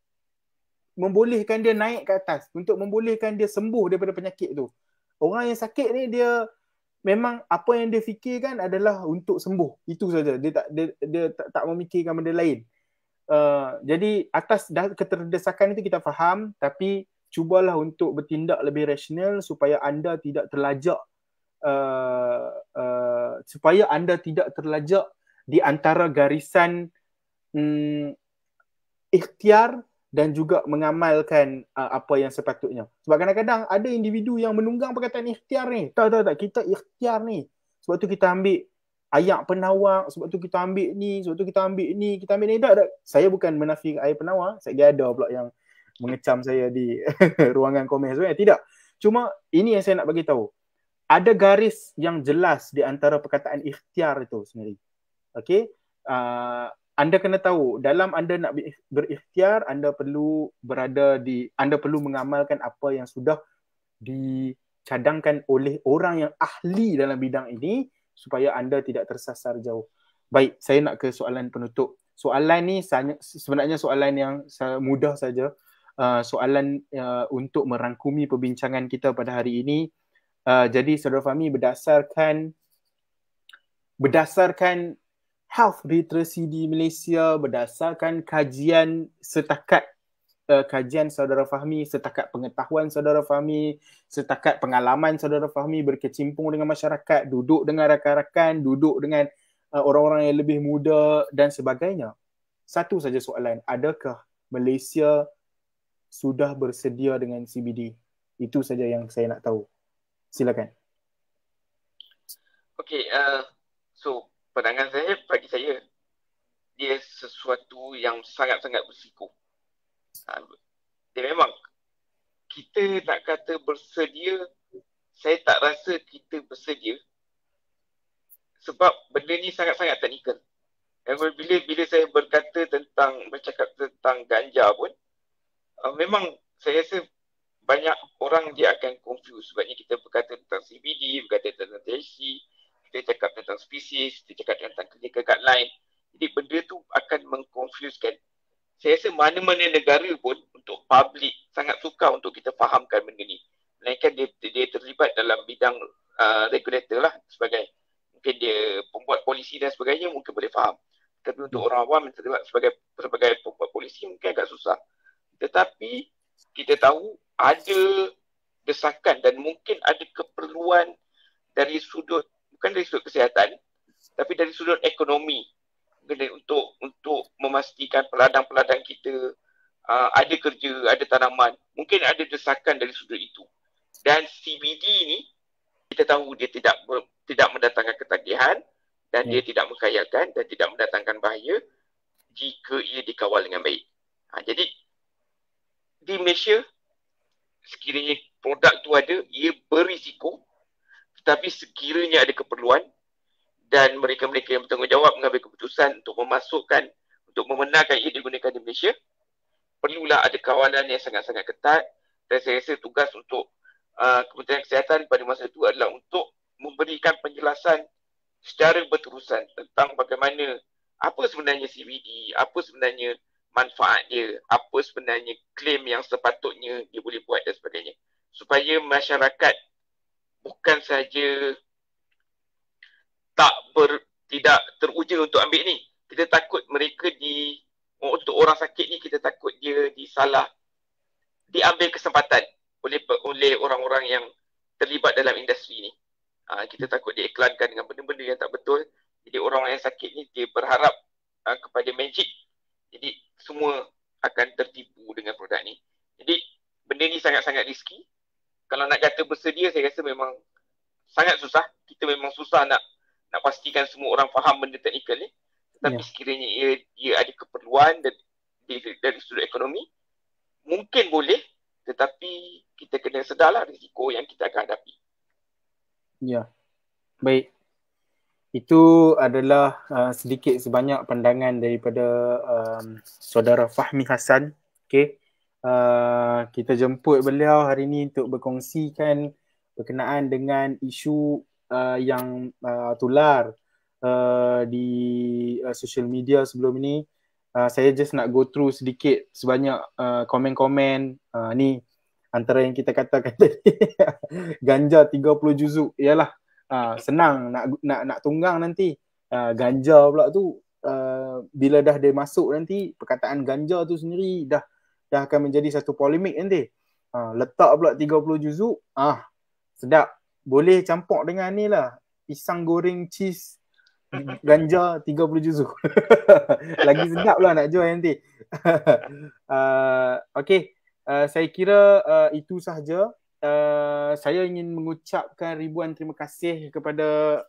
membolehkan dia naik ke atas, untuk membolehkan dia sembuh daripada penyakit tu. Orang yang sakit ni dia memang apa yang dia fikirkan adalah untuk sembuh. Itu saja. Dia tak memikirkan benda lain. Jadi atas keterdesakan itu kita faham, tapi cubalah untuk bertindak lebih rasional supaya anda tidak terlajak di antara garisan ikhtiar dan juga mengamalkan apa yang sepatutnya. Sebab kadang-kadang ada individu yang menunggang perkataan ikhtiar ni. Tak, kita ikhtiar ni. Sebab tu kita ambil ayak penawar, sebab tu kita ambil ni, sebab tu kita ambil ni, kita ambil ni. Tak. Saya bukan menafikan air penawar. Saya ada pula yang mengecam saya di ruangan komen sebenarnya. Tidak. Cuma ini yang saya nak bagi tahu. Ada garis yang jelas di antara perkataan ikhtiar itu sendiri. Okey? Anda kena tahu, dalam anda nak berikhtiar, anda perlu mengamalkan apa yang sudah dicadangkan oleh orang yang ahli dalam bidang ini supaya anda tidak tersasar jauh. Baik, saya nak ke soalan penutup. Soalan ni sebenarnya soalan yang mudah saja. Soalan untuk merangkumi perbincangan kita pada hari ini. Jadi Saudara Fahmi, berdasarkan health literacy di Malaysia, berdasarkan kajian kajian Saudara Fahmi, setakat pengetahuan Saudara Fahmi, setakat pengalaman Saudara Fahmi berkecimpung dengan masyarakat, duduk dengan rakan-rakan, duduk dengan orang-orang yang lebih muda dan sebagainya. Satu saja soalan, adakah Malaysia sudah bersedia dengan CBD? Itu saja yang saya nak tahu. Silakan. Okey, so pandangan bagi saya, dia sesuatu yang sangat-sangat berisiko. Dia memang, kita nak kata bersedia, saya tak rasa kita bersedia sebab benda ni sangat-sangat teknikal. Dan bila saya bercakap tentang ganja pun, memang saya rasa banyak orang dia akan confuse. Sebabnya kita berkata tentang CBD, berkata tentang THC, kita cakap tentang spesies, kita cakap tentang clinical guideline. Jadi benda tu akan mengconfusekan. Saya rasa mana-mana negara pun untuk public sangat suka untuk kita fahamkan benda ni. Melainkan dia terlibat dalam bidang regulator lah sebagai, mungkin dia pembuat polisi dan sebagainya mungkin boleh faham. Tapi untuk orang awam yang terlibat sebagai pembuat polisi mungkin agak susah. Tetapi kita tahu ada desakan dan mungkin ada keperluan dari sudut, bukan dari sudut kesihatan, tapi dari sudut ekonomi, untuk memastikan peladang-peladang kita ada kerja, ada tanaman. Mungkin ada desakan dari sudut itu. Dan CBD ni kita tahu dia tidak mendatangkan ketagihan dan dia tidak mengkhayakan dan tidak mendatangkan bahaya jika ia dikawal dengan baik. Jadi di Malaysia sekiranya produk tu ada, ia berisiko, tetapi sekiranya ada keperluan dan mereka-mereka yang bertanggungjawab mengambil keputusan untuk memasukkan, untuk membenarkan ia digunakan di Malaysia, perlulah ada kawalan yang sangat-sangat ketat. Dan saya rasa tugas untuk Kementerian Kesihatan pada masa itu adalah untuk memberikan penjelasan secara berterusan tentang bagaimana, apa sebenarnya CBD, apa sebenarnya manfaat dia, apa sebenarnya klaim yang sepatutnya dia boleh buat dan sebagainya. Supaya masyarakat bukan saja tidak teruja untuk ambil ni. Kita takut mereka untuk orang sakit ni, kita takut dia diambil kesempatan oleh orang-orang yang terlibat dalam industri ni. Kita takut diiklankan dengan benda-benda yang tak betul. Jadi orang yang sakit ni dia berharap kepada magic. Jadi semua akan tertipu dengan produk ni. Jadi benda ni sangat-sangat riski. Kalau nak kata bersedia, saya rasa memang sangat susah. Kita memang susah nak pastikan semua orang faham benda teknikal ni. Tetapi sekiranya ia ada keperluan dari sudut ekonomi, mungkin boleh, tetapi kita kena sedarlah risiko yang kita akan hadapi. Ya, baik. Itu adalah sedikit sebanyak pandangan daripada saudara Fahmi Hassan. Okay. Kita jemput beliau hari ini untuk berkongsikan berkenaan dengan isu yang tular di social media sebelum ini. Saya just nak go through sedikit sebanyak komen-komen ni. Antara yang kita katakan tadi, ganja 30 juzuk, ialah senang nak tunggang nanti. Ganja pula tu bila dah dia masuk nanti, perkataan ganja tu sendiri dah akan menjadi satu polemik nanti. Letak pula 30 juzuk, sedap. Boleh campur dengan ni lah, pisang goreng cheese ganja 30 juzuk. Lagi sedap lah nak jual nanti. Okay. Saya kira itu sahaja. Saya ingin mengucapkan ribuan terima kasih kepada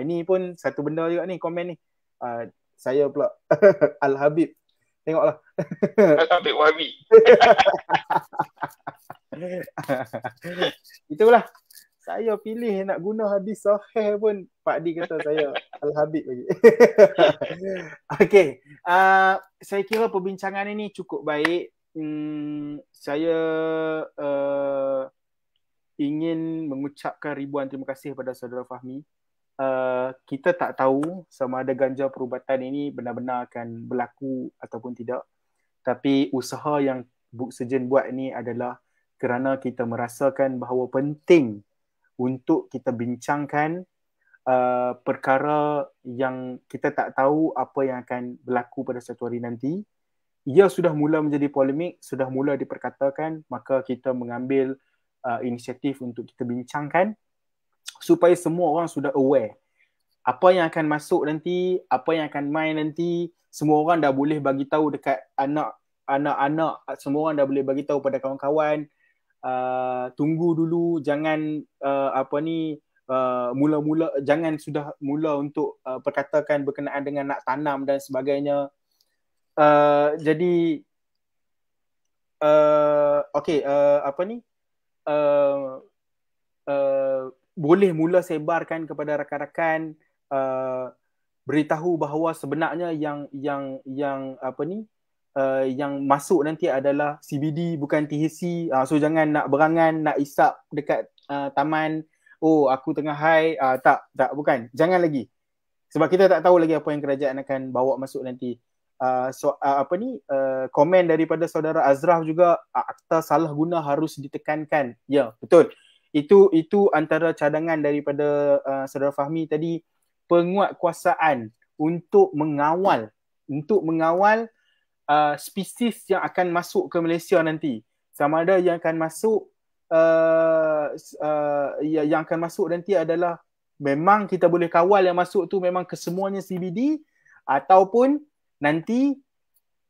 ini pun satu benda juga ni, komen ni. Saya pula Al-Habib. Tengoklah. Al-Habib Wahabi. Itulah. Saya pilih nak guna hadis sahih pun Pak Di kata saya Al-Habib lagi. Okay. Saya kira perbincangan ini cukup baik. Saya ingin mengucapkan ribuan terima kasih kepada saudara Fahmi. Kita tak tahu sama ada ganja perubatan ini benar-benar akan berlaku ataupun tidak. Tapi usaha yang Buk Sejen buat ini adalah kerana kita merasakan bahawa penting untuk kita bincangkan perkara yang kita tak tahu apa yang akan berlaku pada satu hari nanti. Ia sudah mula menjadi polemik, sudah mula diperkatakan, maka kita mengambil inisiatif untuk kita bincangkan supaya semua orang sudah aware. Apa yang akan masuk nanti, apa yang akan main nanti, semua orang dah boleh bagi tahu dekat anak-anak, semua orang dah boleh bagi tahu pada kawan-kawan. Tunggu dulu, jangan mula-mula, jangan sudah mula untuk perkatakan berkenaan dengan nak tanam dan sebagainya. Jadi boleh mula sebarkan kepada rakan-rakan, beritahu bahawa sebenarnya yang masuk nanti adalah CBD bukan THC. So jangan nak berangan, nak isap dekat taman, oh aku tengah high, tak bukan, jangan lagi, sebab kita tak tahu lagi apa yang kerajaan akan bawa masuk nanti. Komen daripada saudara Azraf juga, akta salah guna harus ditekankan. Ya, betul. Itu antara cadangan daripada saudara Fahmi tadi, penguatkuasaan untuk mengawal spesies yang akan masuk ke Malaysia nanti. Sama ada yang akan masuk yang akan masuk nanti adalah memang kita boleh kawal yang masuk tu memang kesemuanya CBD, ataupun nanti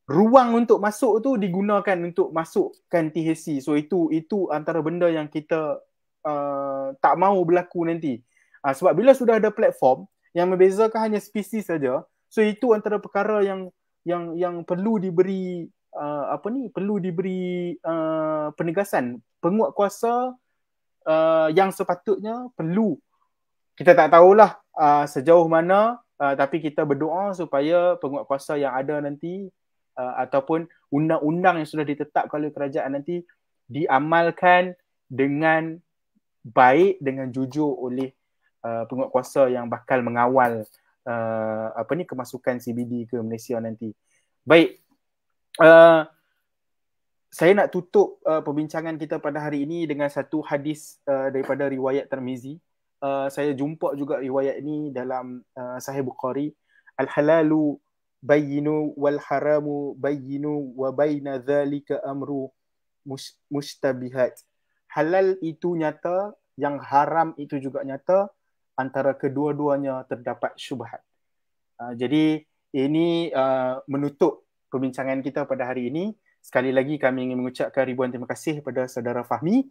ruang untuk masuk tu digunakan untuk masukkan THC. So itu antara benda yang kita tak mahu berlaku nanti. Sebab bila sudah ada platform yang membezakan hanya spesies saja, so itu antara perkara yang perlu diberi perlu diberi penegasan. Penguatkuasa yang sepatutnya perlu. Kita tak tahulah sejauh mana, tapi kita berdoa supaya penguatkuasa yang ada nanti ataupun undang-undang yang sudah ditetapkan oleh kerajaan nanti diamalkan dengan baik, dengan jujur oleh penguatkuasa yang bakal mengawal kemasukan CBD ke Malaysia nanti. Baik, saya nak tutup perbincangan kita pada hari ini dengan satu hadis daripada riwayat Tirmizi. Saya jumpa juga riwayat ini dalam Sahih Bukhari. Al-halalu bayyinu wal haramu bayyinu wa baina dhalika amru mustabihat. Halal itu nyata, yang haram itu juga nyata, antara kedua-duanya terdapat syubhat. Jadi ini menutup perbincangan kita pada hari ini. Sekali lagi kami ingin mengucapkan ribuan terima kasih kepada saudara Fahmi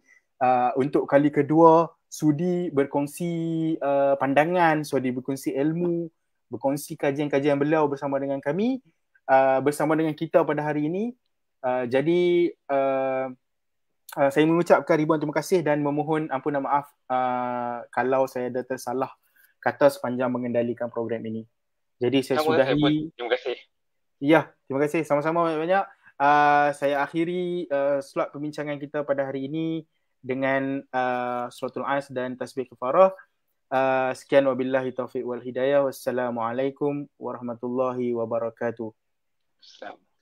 untuk kali kedua sudi berkongsi pandangan, sudi berkongsi ilmu, berkongsi kajian-kajian beliau bersama dengan kami, bersama dengan kita pada hari ini. Jadi saya mengucapkan ribuan terima kasih dan memohon ampunan maaf kalau saya ada tersalah kata sepanjang mengendalikan program ini. Jadi saya sudahi. Terima kasih. Ya, terima kasih. Sama-sama banyak-banyak. Saya akhiri slot perbincangan kita pada hari ini dengan suratul As dan tasbih kafarah. Sekian wabillahi taufiq wal hidayah. Wassalamualaikum warahmatullahi wabarakatuh. Assalamualaikum.